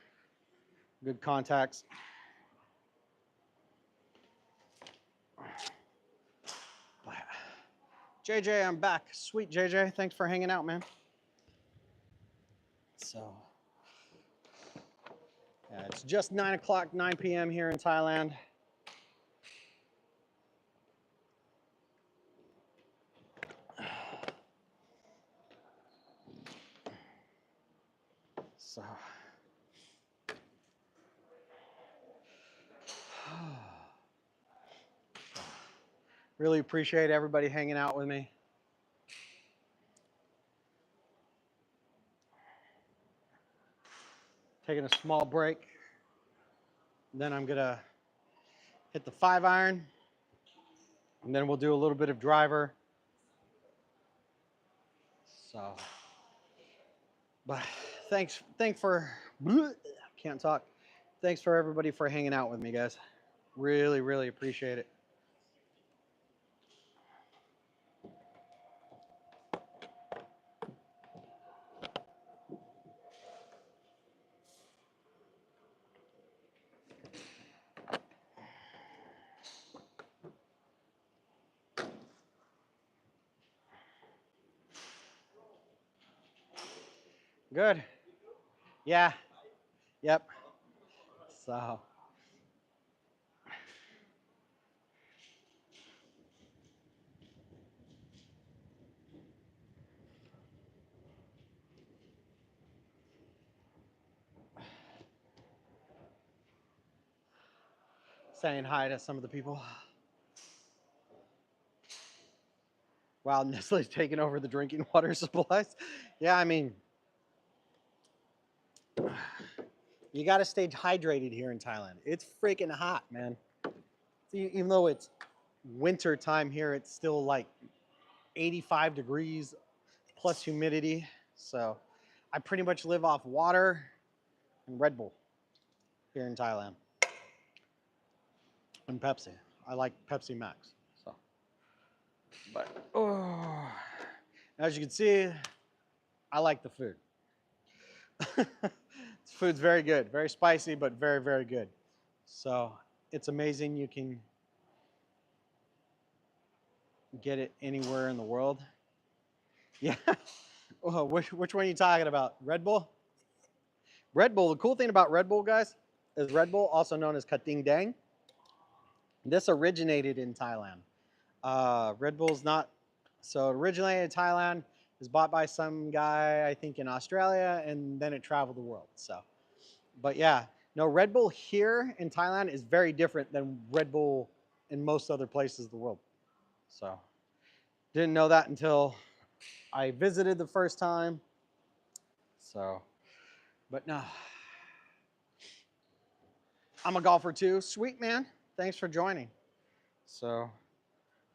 good contacts. JJ, I'm back. Sweet JJ, thanks for hanging out, man. So, yeah, it's just 9 o'clock, 9 p.m. here in Thailand. So, Really appreciate everybody hanging out with me. Taking a small break. Then I'm gonna hit the 5-iron, and then we'll do a little bit of driver. So, but thanks for, can't talk. Thanks for everybody for hanging out with me, guys. Really, really appreciate it. Good. Yeah. Yep. So. Saying hi to some of the people. Wow, Nestle's taking over the drinking water supplies. Yeah, I mean, you got to stay hydrated here in Thailand. It's freaking hot, man. Even though it's winter time here, it's still like 85 degrees plus humidity. So I pretty much live off water and Red Bull here in Thailand. And Pepsi. I like Pepsi Max. So, but as you can see, I like the food. This food's very good, very spicy, but very, very good. So it's amazing you can get it anywhere in the world. Yeah. Oh, which one are you talking about? Red Bull? Red Bull, the cool thing about Red Bull, guys, is Red Bull, also known as Kating Dang. This originated in Thailand. Red Bull's not, so it originated in Thailand, was bought by some guy, I think in Australia, and then it traveled the world. So, but yeah, no, Red Bull here in Thailand is very different than Red Bull in most other places of the world. So, didn't know that until I visited the first time. So, but no. I'm a golfer too. Sweet, man. Thanks for joining. So,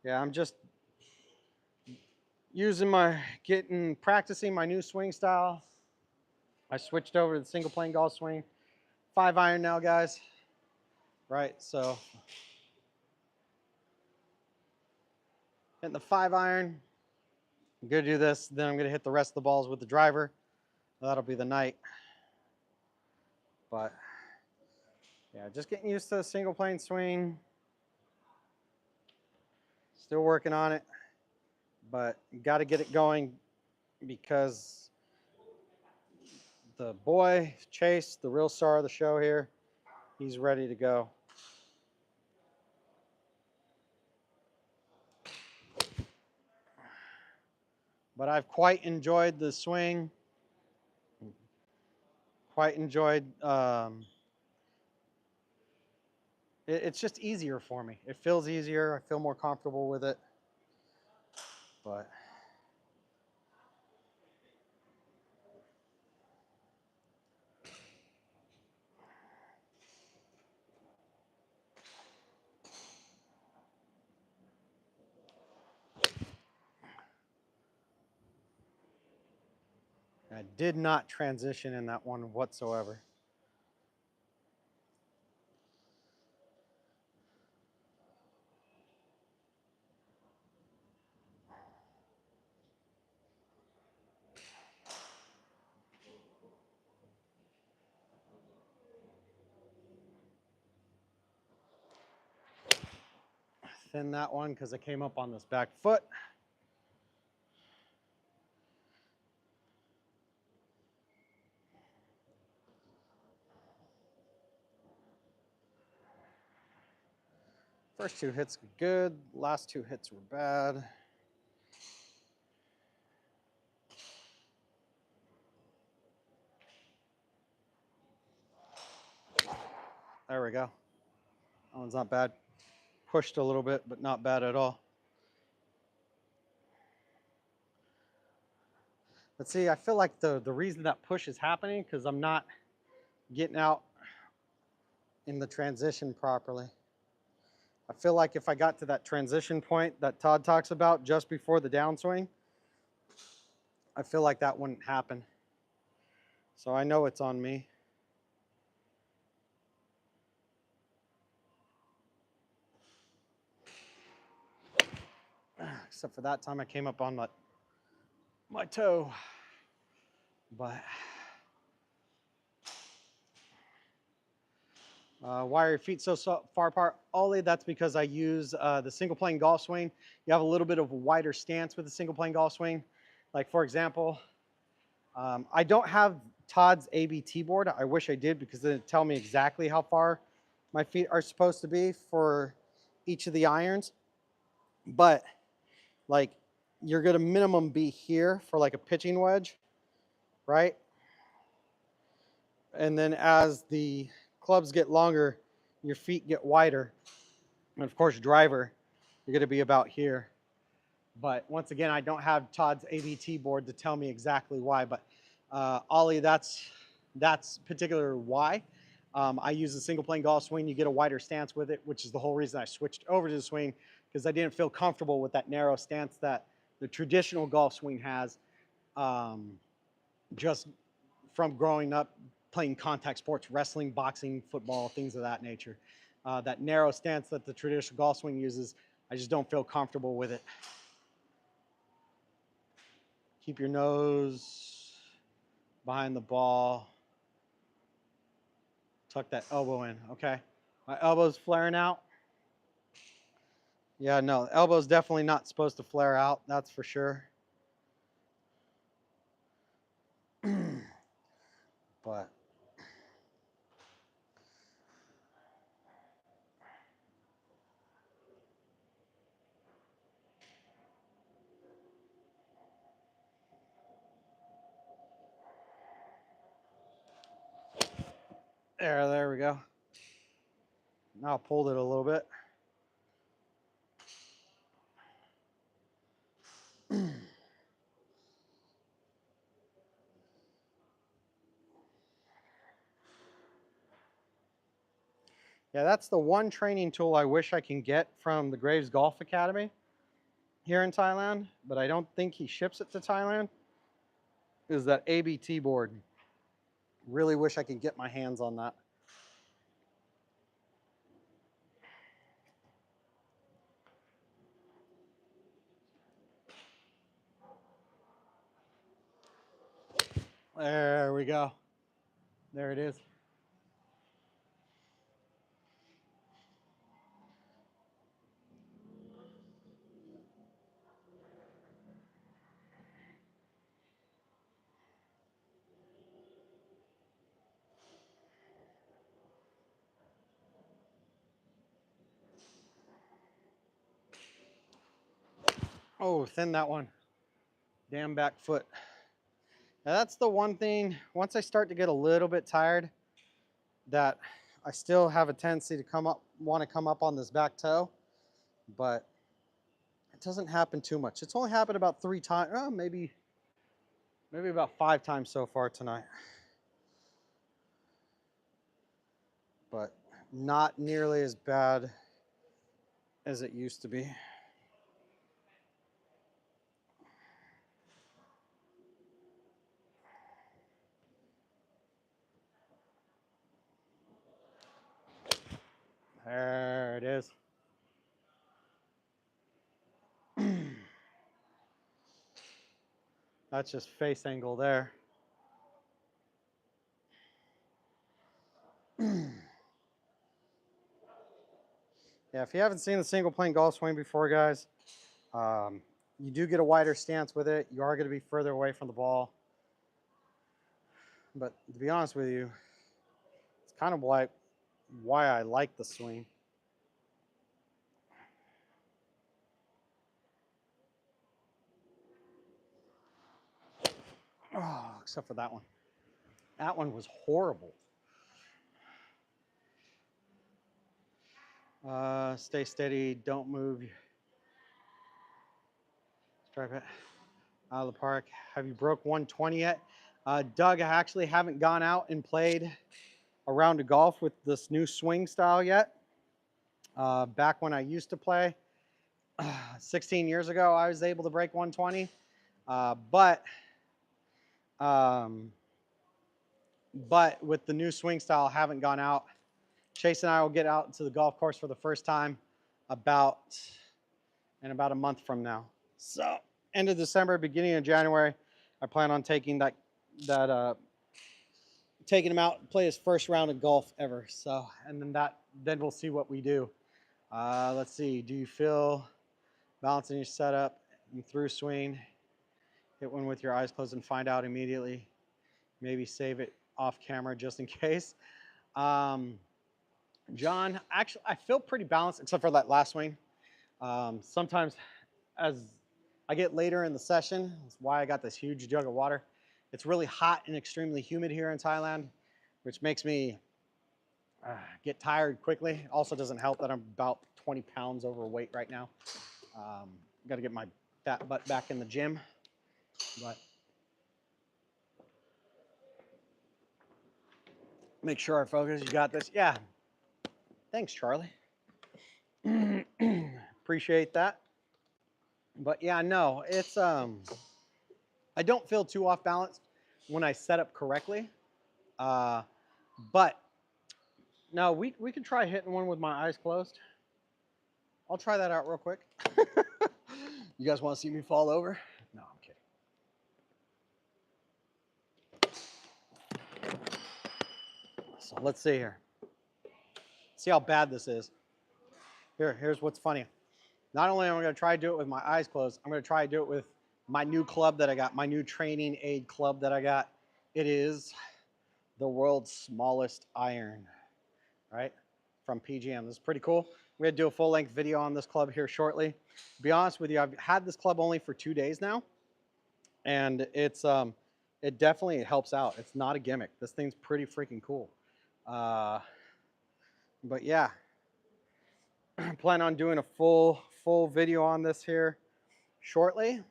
yeah, I'm just practicing my new swing style. I switched over to the single plane golf swing. 5-iron now, guys. Right, so hitting the 5-iron. I'm gonna do this, then I'm gonna hit the rest of the balls with the driver. That'll be the night. But yeah, just getting used to the single plane swing. Still working on it, but you got to get it going because the boy, Chase, the real star of the show here, he's ready to go. But I've quite enjoyed the swing. Quite enjoyed. It's just easier for me. It feels easier. I feel more comfortable with it. But I did not transition in that one whatsoever. Thin that one because I came up on this back foot. First 2 hits were good. Last 2 hits were bad. There we go. That one's not bad. Pushed a little bit, but not bad at all. But see, I feel like the reason that push is happening because I'm not getting out in the transition properly. I feel like if I got to that transition point that Todd talks about just before the downswing, I feel like that wouldn't happen. So I know it's on me. Except for that time I came up on my toe. But why are your feet so far apart? Ollie, that's because I use the single plane golf swing. You have a little bit of a wider stance with the single plane golf swing. Like for example, I don't have Todd's ABT board. I wish I did because then it'd tell me exactly how far my feet are supposed to be for each of the irons. But like you're gonna minimum be here for like a pitching wedge, right? And then as the clubs get longer, your feet get wider. And of course, driver, you're gonna be about here. But once again, I don't have Todd's ABT board to tell me exactly why, but Ollie, that's particular why. I use a single plane golf swing. You get a wider stance with it, which is the whole reason I switched over to the swing because I didn't feel comfortable with that narrow stance that the traditional golf swing has just from growing up playing contact sports, wrestling, boxing, football, things of that nature. That narrow stance that the traditional golf swing uses, I just don't feel comfortable with it. Keep your nose behind the ball. Tuck that elbow in, okay? My elbow's flaring out. Yeah, no, the elbow's definitely not supposed to flare out, that's for sure. But there we go. Now I pulled it a little bit. Yeah, that's the one training tool I wish I can get from the Graves Golf Academy here in Thailand, but I don't think he ships it to Thailand, is that ABT board. Really wish I could get my hands on that. There we go. There it is. Oh, thin that one. Damn back foot. Now that's the one thing, once I start to get a little bit tired, that I still have a tendency to want to come up on this back toe, but it doesn't happen too much. It's only happened about 3 times, maybe about 5 times so far tonight. But not nearly as bad as it used to be. There it is. That's just face angle there. Yeah, if you haven't seen the single plane golf swing before, guys, you do get a wider stance with it. You are going to be further away from the ball. But to be honest with you, it's kind of why I like the swing. Oh, except for that one. That one was horrible. Stay steady. Don't move. Stripe it. out of the park. Have you broke 120 yet? Doug, I actually haven't gone out and played a round of golf with this new swing style yet. Back when I used to play, 16 years ago, I was able to break 120. Um, but with the new swing style, I haven't gone out. Chase and I will get out to the golf course for the first time in about a month from now. So end of December, beginning of January, I plan on taking taking him out, play his first round of golf ever. So, and then we'll see what we do. Let's see. Do you feel balancing your setup and through swing? Hit one with your eyes closed and find out immediately. Maybe save it off camera just in case. John, actually, I feel pretty balanced except for that last swing. Sometimes as I get later in the session, that's why I got this huge jug of water. It's really hot and extremely humid here in Thailand, which makes me get tired quickly. Also doesn't help that I'm about 20 pounds overweight right now. Got to get my fat butt back in the gym. But make sure I focus. You got this. Yeah. Thanks, Charlie. Appreciate that. But yeah, no, it's I don't feel too off balance when I set up correctly. But no, we can try hitting one with my eyes closed. I'll try that out real quick. You guys want to see me fall over? No, I'm kidding. So let's see here. See how bad this is. Here's what's funny. Not only am I going to try to do it with my eyes closed, I'm going to try to do it with my new club that I got, my new training aid club that I got. It is the world's smallest iron, right? From PGM. This is pretty cool. We're going to do a full-length video on this club here shortly. To be honest with you, I've had this club only for 2 days now, and it definitely helps out. It's not a gimmick. This thing's pretty freaking cool. But yeah, I plan on doing a full video on this here shortly.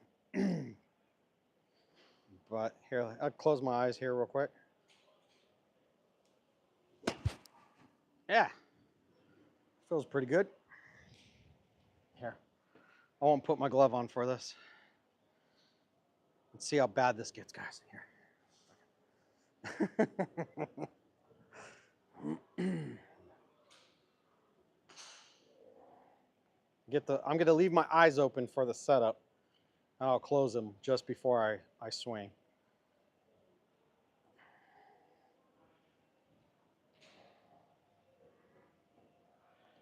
But here, I'll close my eyes here real quick. Yeah, feels pretty good. Here, I won't put my glove on for this. Let's see how bad this gets, guys. Here. I'm going to leave my eyes open for the setup. And I'll close them just before I swing.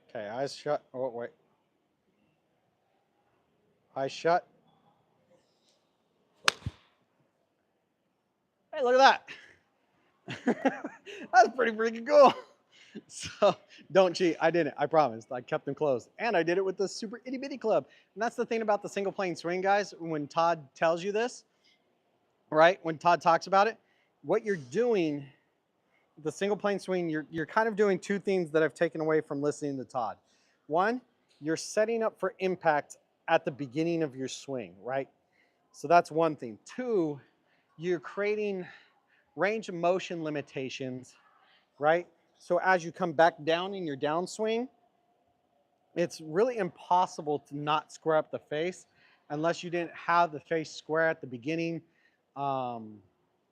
Okay, eyes shut. Oh, wait. Eyes shut. Hey, look at that. That's pretty freaking cool. So don't cheat. I didn't. I promised. I kept them closed. And I did it with the super itty bitty club. And that's the thing about the single plane swing, guys. When Todd tells you this, right? When Todd talks about it, what you're doing, the single plane swing, you're kind of doing two things that I've taken away from listening to Todd. One, you're setting up for impact at the beginning of your swing, right? So that's one thing. Two, you're creating range of motion limitations, right? So as you come back down in your downswing, it's really impossible to not square up the face unless you didn't have the face square at the beginning.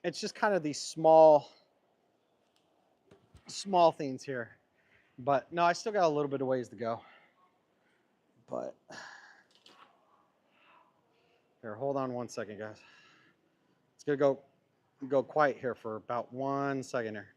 It's just kind of these small things here. But no, I still got a little bit of ways to go. But here, hold on 1 second, guys. It's gonna go quiet here for about 1 second here.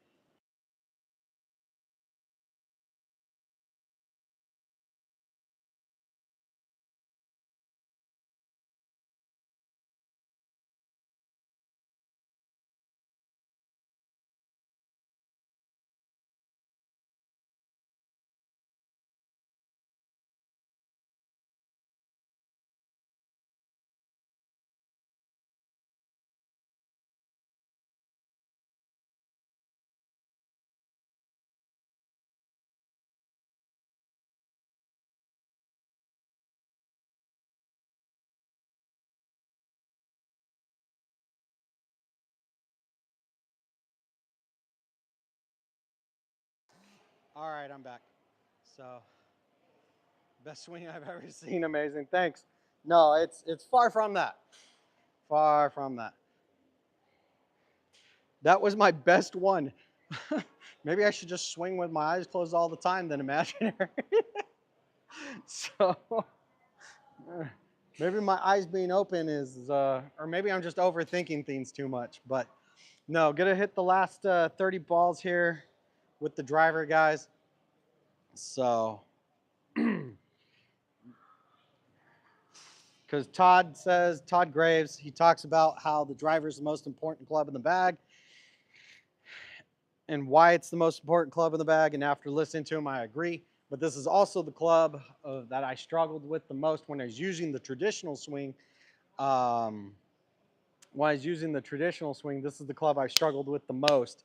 All right, I'm back. So, best swing I've ever seen. Amazing. Thanks. No, it's far from that. Far from that. That was my best one. Maybe I should just swing with my eyes closed all the time than imaginary. So, maybe my eyes being open is, or maybe I'm just overthinking things too much. But no, gonna hit the last 30 balls here with the driver, guys. So, because Todd Graves, he talks about how the driver is the most important club in the bag and why it's the most important club in the bag. And after listening to him, I agree. But this is also the club that I struggled with the most when I was using the traditional swing. When I was using the traditional swing, this is the club I struggled with the most.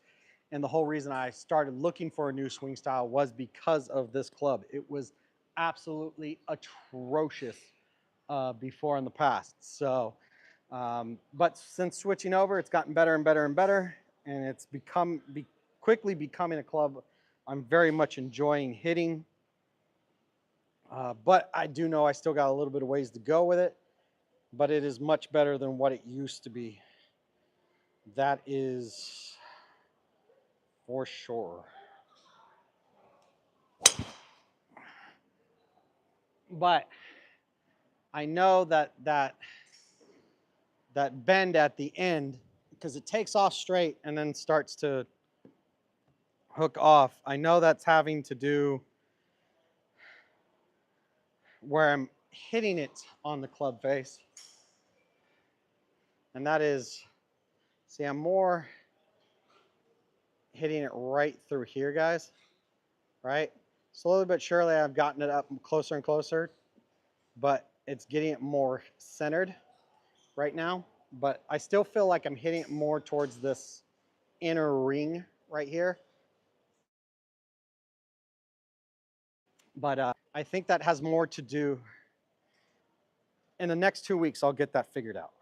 And the whole reason I started looking for a new swing style was because of this club. It was absolutely atrocious before in the past. So, but since switching over, it's gotten better and better and better, and it's quickly becoming a club I'm very much enjoying hitting. But I do know I still got a little bit of ways to go with it, but it is much better than what it used to be. That is for sure. But I know that bend at the end, because it takes off straight and then starts to hook off. I know that's having to do where I'm hitting it on the club face. And that is, see, I'm more hitting it right through here, guys, right? Slowly but surely, I've gotten it up closer and closer, but it's getting it more centered right now. But I still feel like I'm hitting it more towards this inner ring right here. But I think that has more to do. In the next 2 weeks, I'll get that figured out.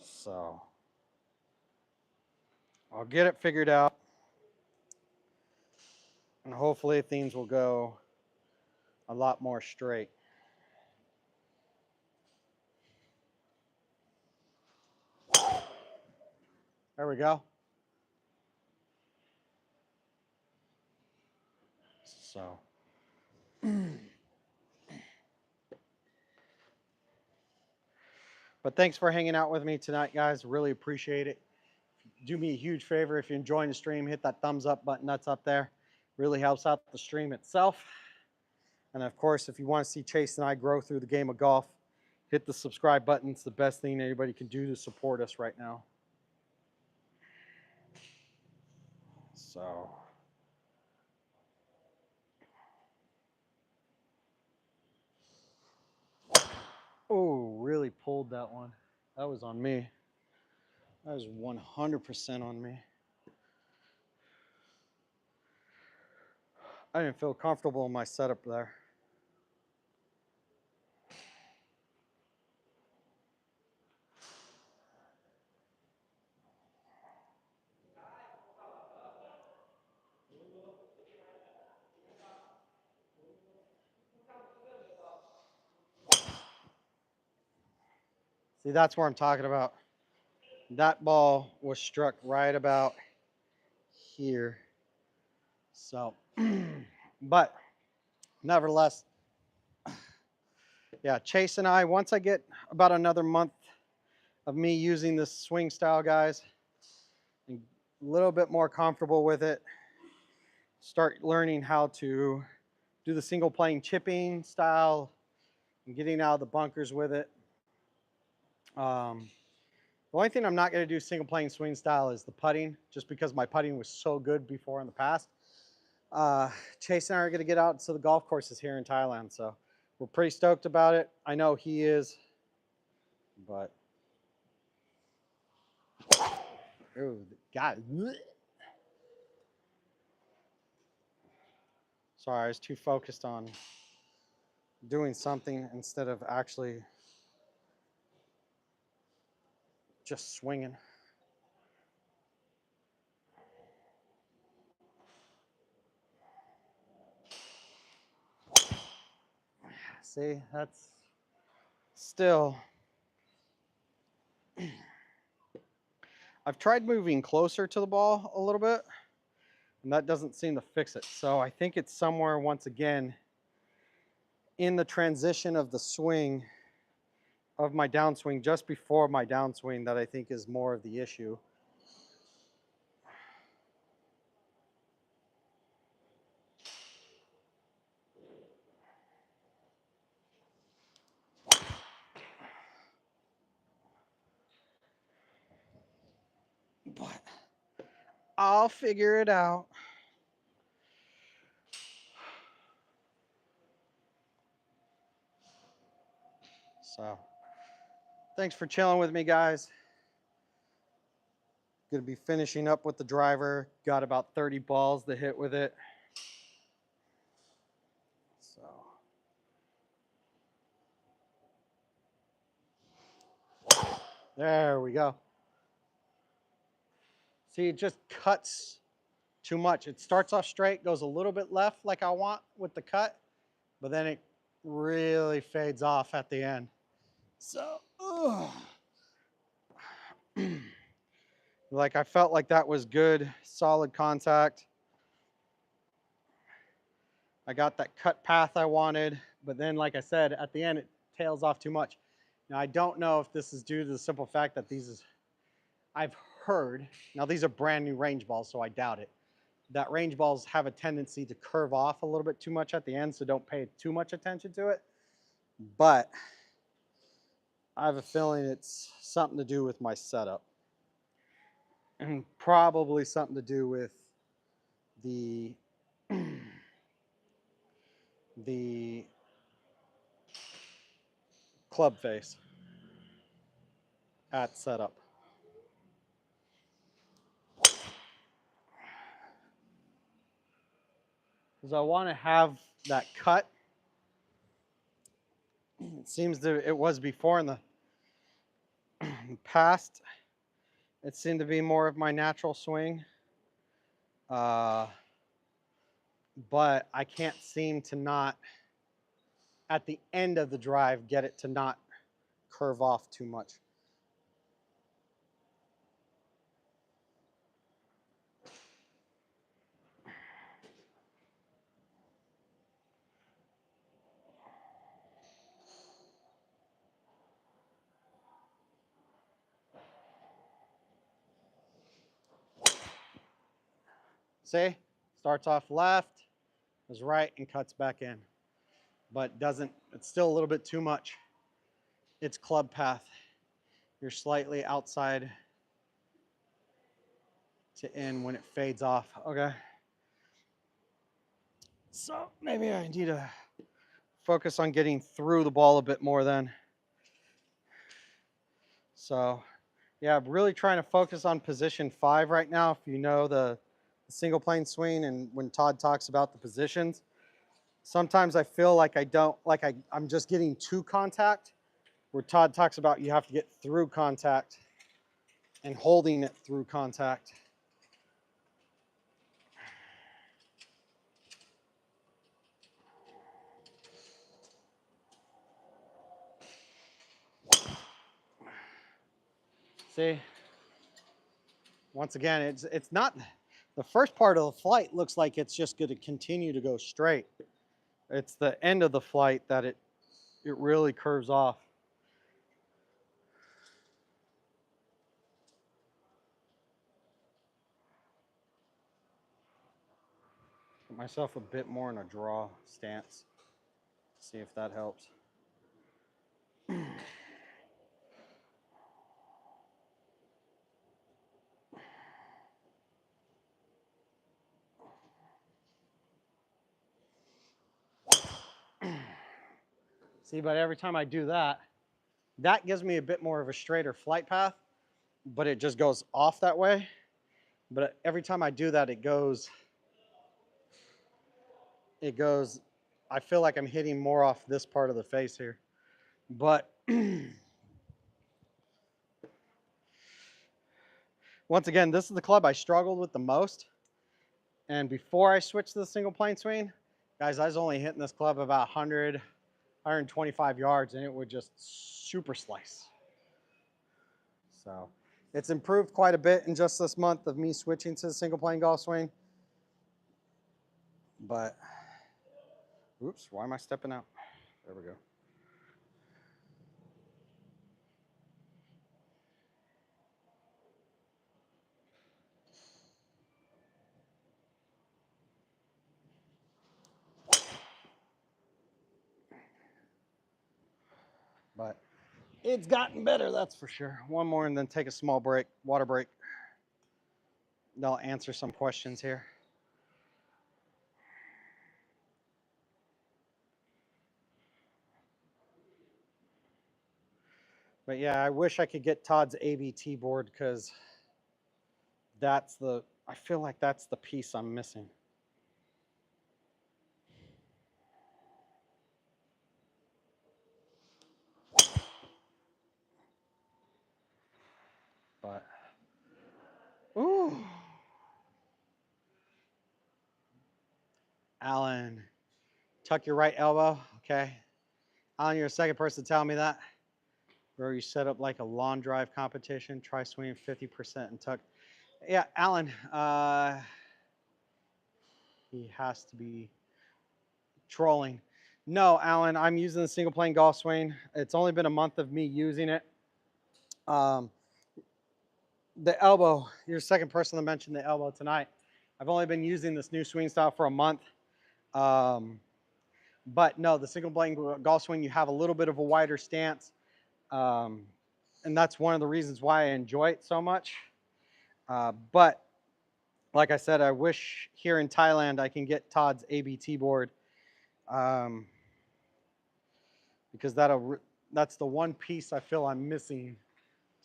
So I'll get it figured out. And hopefully things will go a lot more straight. There we go. So, but thanks for hanging out with me tonight, guys. Really appreciate it. Do me a huge favor if you're enjoying the stream, hit that thumbs up button that's up there. Really helps out the stream itself. And of course, if you want to see Chase and I grow through the game of golf, hit the subscribe button. It's the best thing anybody can do to support us right now. So, oh, really pulled that one. That was on me. That was 100% on me. I didn't feel comfortable in my setup there. See, that's where I'm talking about. That ball was struck right about here. So, but nevertheless, yeah, Chase and I, once I get about another month of me using this swing style, guys, and a little bit more comfortable with it, start learning how to do the single plane chipping style and getting out of the bunkers with it. The only thing I'm not going to do single plane swing style is the putting, just because my putting was so good before in the past. Chase and I are going to get out to the golf courses here in Thailand, so we're pretty stoked about it. I know he is, but oh, God. Sorry, I was too focused on doing something instead of actually just swinging. See, that's still. I've tried moving closer to the ball a little bit, and that doesn't seem to fix it. So I think it's somewhere, once again, in the transition of the swing, of my downswing, just before my downswing, that I think is more of the issue. But I'll figure it out. So, thanks for chilling with me, guys. Gonna be finishing up with the driver. Got about 30 balls to hit with it. So, there we go. See, it just cuts too much. It starts off straight, goes a little bit left like I want with the cut, but then it really fades off at the end. So, like I felt like that was good, solid contact. I got that cut path I wanted, but then like I said, at the end it tails off too much. Now I don't know if this is due to the simple fact that I've heard, now these are brand new range balls, so I doubt it, that range balls have a tendency to curve off a little bit too much at the end, so don't pay too much attention to it. But I have a feeling it's something to do with my setup. And probably something to do with the the club face at setup. Because I want to have that cut. It seems that it was before in the past. It seemed to be more of my natural swing. But I can't seem to not, at the end of the drive, get it to not curve off too much. See, starts off left, goes right, and cuts back in. But doesn't, it's still a little bit too much. It's club path. You're slightly outside to in when it fades off. Okay. So maybe I need to focus on getting through the ball a bit more then. So yeah, I'm really trying to focus on position 5 right now. If you know the single plane swing, and when Todd talks about the positions, sometimes I feel like I'm just getting to contact, where Todd talks about you have to get through contact and holding it through contact. See, once again, it's not, the first part of the flight looks like it's just going to continue to go straight. It's the end of the flight that it really curves off. Put myself a bit more in a draw stance. See if that helps. See, but every time I do that, that gives me a bit more of a straighter flight path, but it just goes off that way. But every time I do that, it goes, I feel like I'm hitting more off this part of the face here. But once again, this is the club I struggled with the most. And before I switched to the single plane swing, guys, I was only hitting this club about 100, 125 yards, and it would just super slice. So it's improved quite a bit in just this month of me switching to the single plane golf swing. But, oops, why am I stepping out? There we go. But it's gotten better, that's for sure. One more and then take a small break, water break. I'll answer some questions here. But yeah, I wish I could get Todd's ABT board because I feel like that's the piece I'm missing. But, ooh. Alan, tuck your right elbow, okay? Alan, you're the second person to tell me that. Where you set up like a lawn drive competition, try swinging 50% and tuck. Yeah, Alan, he has to be trolling. No, Alan, I'm using the single plane golf swing. It's only been a month of me using it. The elbow, you're the second person to mention the elbow tonight. I've only been using this new swing style for a month. But no, the single plane golf swing, you have a little bit of a wider stance. And that's one of the reasons why I enjoy it so much. But like I said, I wish here in Thailand I can get Todd's ABT board. Because that's the one piece I feel I'm missing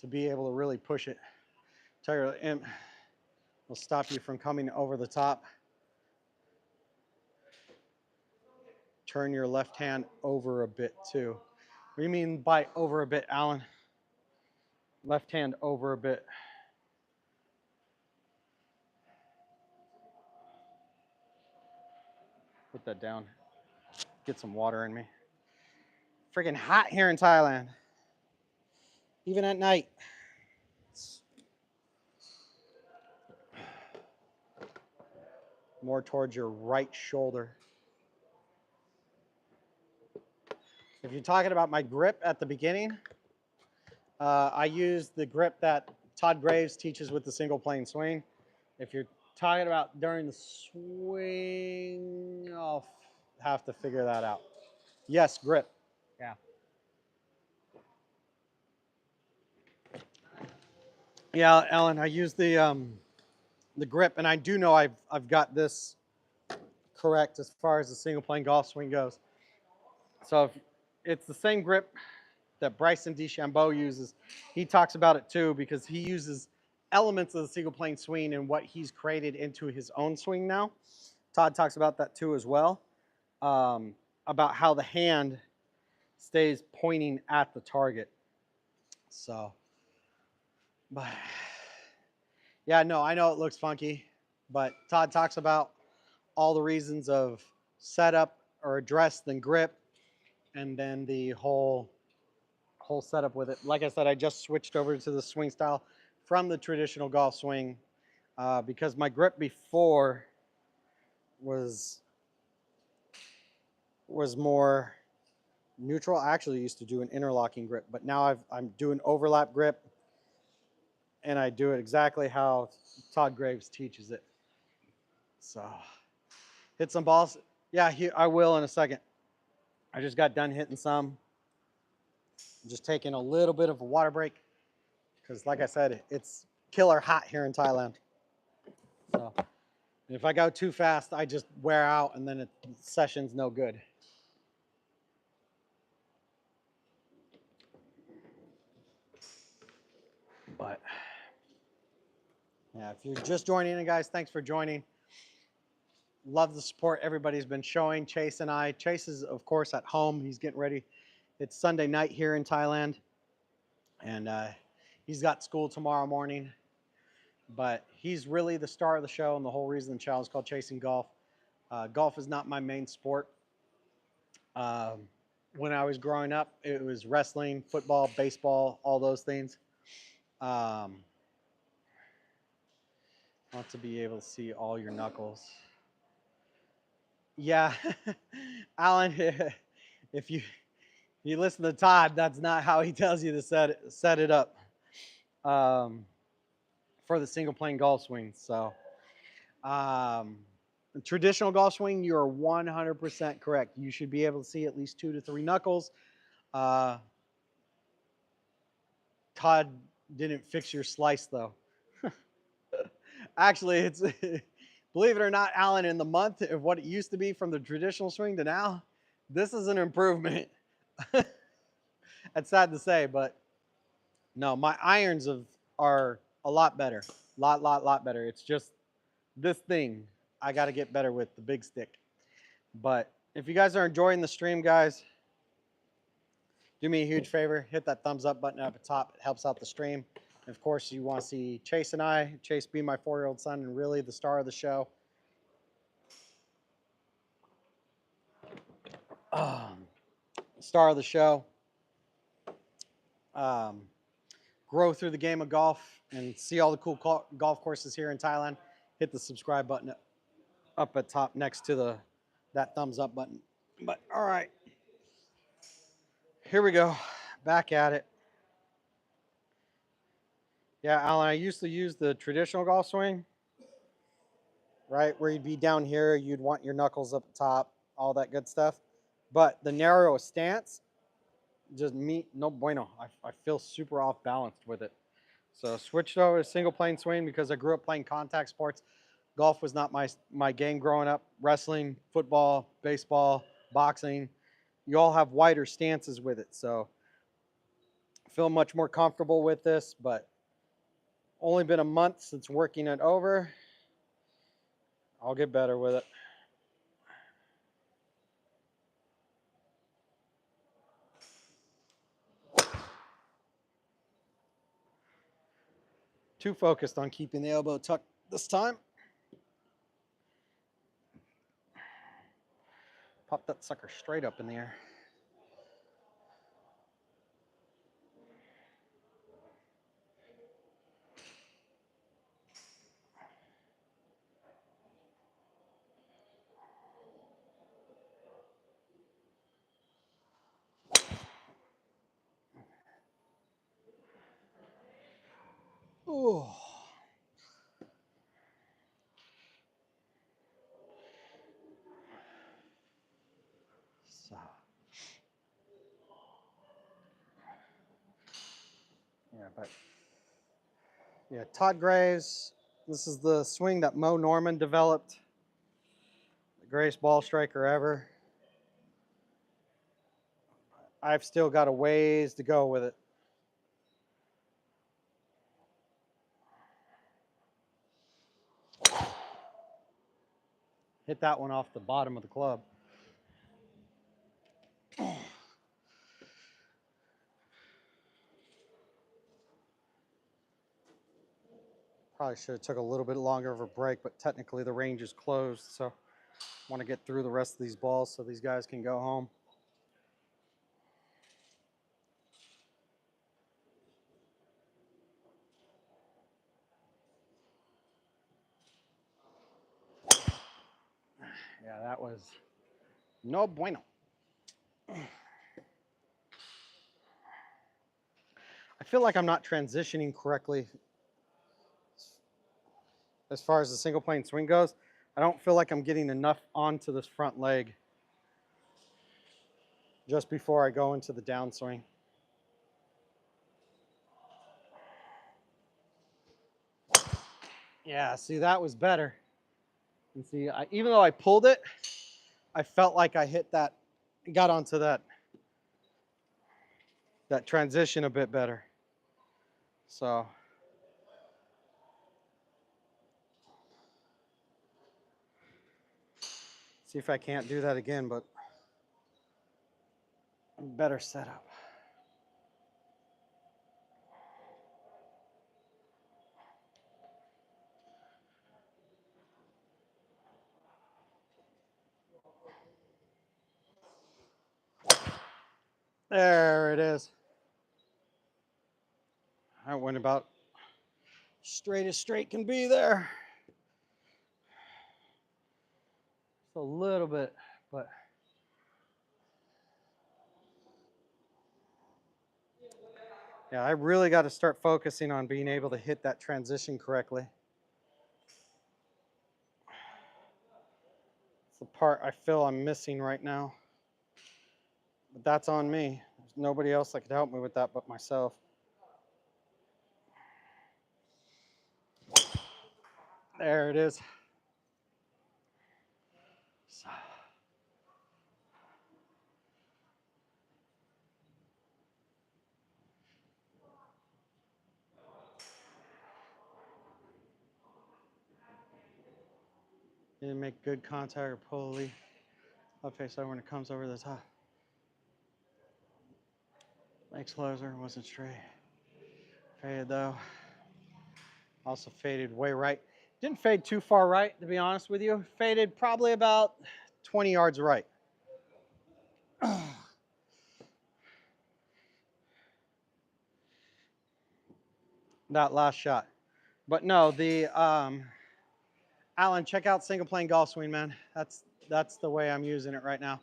to be able to really push it. Tell you, will stop you from coming over the top. Turn your left hand over a bit too. What do you mean by over a bit, Alan? Left hand over a bit. Put that down. Get some water in me. Freaking hot here in Thailand. Even at night. More towards your right shoulder. If you're talking about my grip at the beginning, I use the grip that Todd Graves teaches with the single plane swing. If you're talking about during the swing, I'll have to figure that out. Yes, grip. Yeah. Yeah, Ellen, I use the grip, and I do know I've got this correct as far as the single plane golf swing goes. So if it's the same grip that Bryson DeChambeau uses. He talks about it too because he uses elements of the single plane swing and what he's created into his own swing now. Todd talks about that too as well, about how the hand stays pointing at the target. So, but yeah, no, I know it looks funky, but Todd talks about all the reasons of setup or address, then grip, and then the whole setup with it. Like I said, I just switched over to the swing style from the traditional golf swing because my grip before was more neutral. I actually used to do an interlocking grip, but now I'm doing overlap grip, and I do it exactly how Todd Graves teaches it. So hit some balls. Yeah, I will in a second. I just got done hitting some. Just taking a little bit of a water break because, like I said, it's killer hot here in Thailand. So if I go too fast, I just wear out, and then the session's no good. But yeah, if you're just joining in, guys, thanks for joining. Love the support everybody's been showing. Chase and I. Chase is, of course, at home. He's getting ready. It's Sunday night here in Thailand, and he's got school tomorrow morning. But he's really the star of the show, and the whole reason the channel is called Chasing Golf. Golf is not my main sport. when I was growing up. It was wrestling, football, baseball, all those things. Um, want to be able to see all your knuckles. Yeah, Alan, if you listen to Todd, that's not how he tells you to set it up for the single plane golf swing. So, traditional golf swing, you are 100% correct. You should be able to see at least 2 to 3 knuckles. Uh, Todd didn't fix your slice though. Actually, it's believe it or not, Alan, in the month of what it used to be from the traditional swing to now, this is an improvement. That's sad to say, but no, my irons are a lot better. Lot better. It's just this thing I got to get better with the big stick. But if you guys are enjoying the stream, guys, do me a huge favor. Hit that thumbs up button up at the top. It helps out the stream. And of course, you want to see Chase and I, Chase being my 4-year-old son and really the star of the show. Star of the show. Grow through the game of golf and see all the cool golf courses here in Thailand. Hit the subscribe button up at top next to that thumbs up button. But all right, here we go. Back at it. Yeah, Alan, I used to use the traditional golf swing, right? Where you'd be down here, you'd want your knuckles up top, all that good stuff. But the narrow stance, just no bueno. I feel super off balanced with it. So switched over to single plane swing because I grew up playing contact sports. Golf was not my game growing up. Wrestling, football, baseball, boxing. You all have wider stances with it. So I feel much more comfortable with this, but only been a month since working it over. I'll get better with it. Too focused on keeping the elbow tucked this time. Pop that sucker straight up in the air. Ooh. So. Yeah, but yeah, Todd Graves. This is the swing that Mo Norman developed. The greatest ball striker ever. I've still got a ways to go with it. Hit that one off the bottom of the club. Probably should have took a little bit longer of a break, but technically the range is closed, so I want to get through the rest of these balls so these guys can go home. Yeah, that was no bueno. I feel like I'm not transitioning correctly as far as the single plane swing goes. I don't feel like I'm getting enough onto this front leg just before I go into the downswing. Yeah, see, that was better. And see, even though I pulled it, I felt like I hit that, got onto that transition a bit better. So see if I can't do that again, but better setup. There it is. I went about straight as straight can be there. Just a little bit, but yeah, I really got to start focusing on being able to hit that transition correctly. It's the part I feel I'm missing right now. But that's on me. There's nobody else that could help me with that but myself. There it is. So. Didn't make good contact or pull the lead up face over when it comes over the top. Legs closer, wasn't straight. Faded though. Also faded way right. Didn't fade too far right, to be honest with you. Faded probably about 20 yards right. That last shot. But no, the Alan, check out single plane golf swing, man. That's the way I'm using it right now.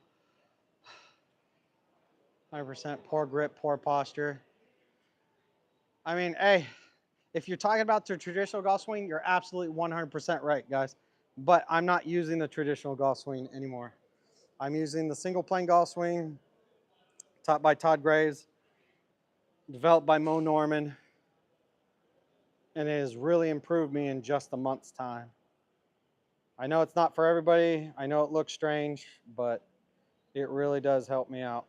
100% poor grip, poor posture. I mean, hey, if you're talking about the traditional golf swing, you're absolutely 100% right, guys. But I'm not using the traditional golf swing anymore. I'm using the single plane golf swing, taught by Todd Graves, developed by Mo Norman, and it has really improved me in just a month's time. I know it's not for everybody. I know it looks strange, but it really does help me out.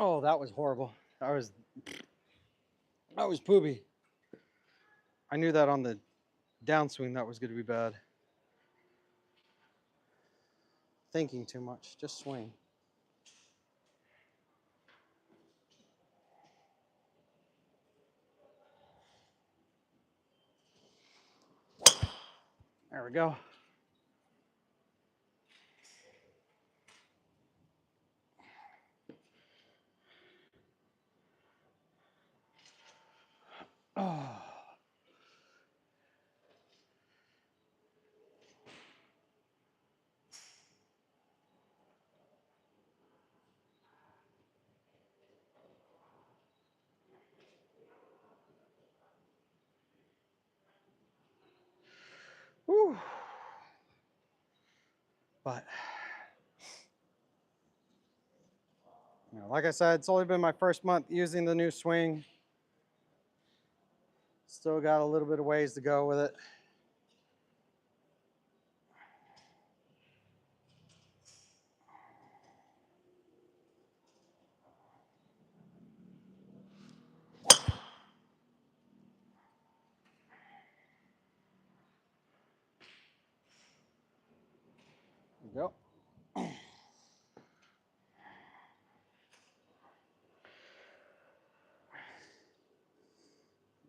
Oh, that was horrible. That was poopy. I knew that on the downswing that was going to be bad. Thinking too much. Just swing. There we go. Oh. Whew. But, you know, like I said, it's only been my first month using the new swing. Still got a little bit of ways to go with it. There we go.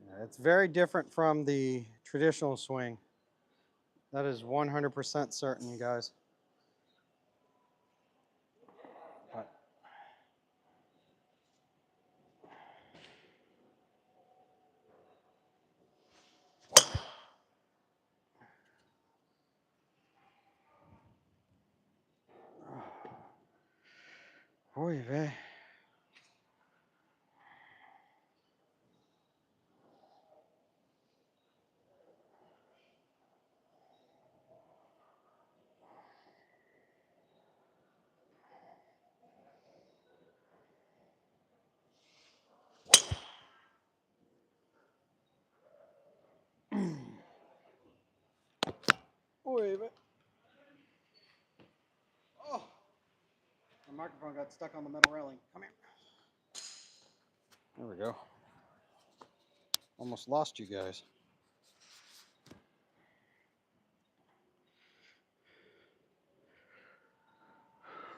Yeah, it's very different from the traditional swing. That is 100% certain, guys. But, oy vey. Oy vey. microphone got stuck on the metal railing. Come here. There we go. Almost lost you guys.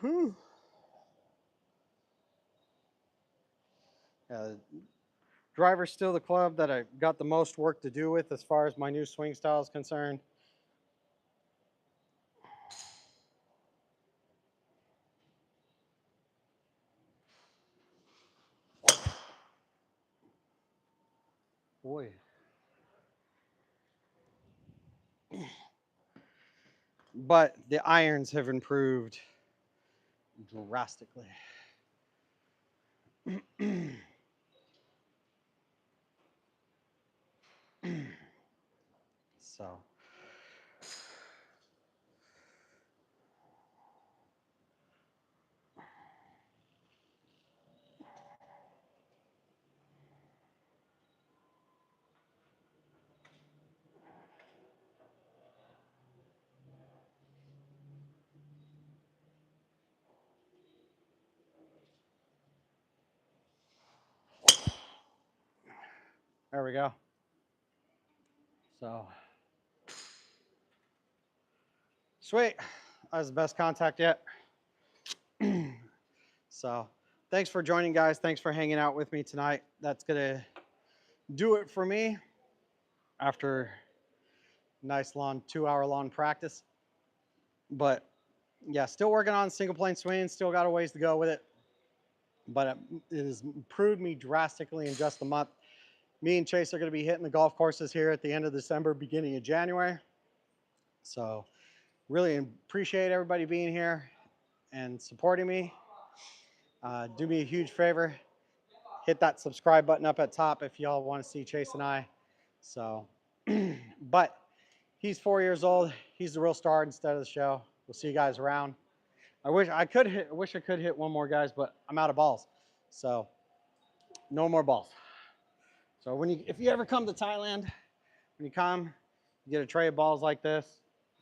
Whew. Driver's still the club that I got the most work to do with as far as my new swing style is concerned. Boy. But the irons have improved drastically. So there we go. So sweet. That was the best contact yet. So thanks for joining, guys. Thanks for hanging out with me tonight. That's gonna do it for me after nice long 2-hour long practice. But yeah, still working on single plane swing. Still got a ways to go with it, but it has improved me drastically in just a month. Me and Chase are going to be hitting the golf courses here at the end of December, beginning of January. So really appreciate everybody being here and supporting me. Do me a huge favor, hit that subscribe button up at top if y'all want to see Chase and I. So, but he's 4 years old. He's the real star instead of the show. We'll see you guys around. I wish I could hit one more, guys, but I'm out of balls. So no more balls. So if you ever come to Thailand, when you come, you get a tray of balls like this,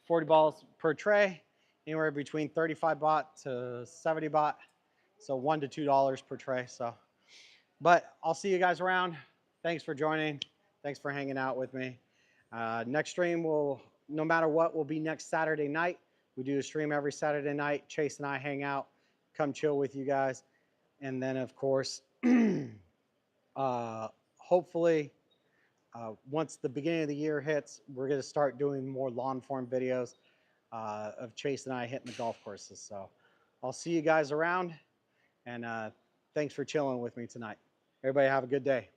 40 balls per tray, anywhere between 35 baht to 70 baht. So $1 to $2 per tray. So, but I'll see you guys around. Thanks for joining. Thanks for hanging out with me. Next stream will, no matter what, will be next Saturday night. We do a stream every Saturday night. Chase and I hang out, come chill with you guys. And then, of course, hopefully, once the beginning of the year hits, we're going to start doing more lawn form videos of Chase and I hitting the golf courses. So I'll see you guys around, and thanks for chilling with me tonight. Everybody have a good day.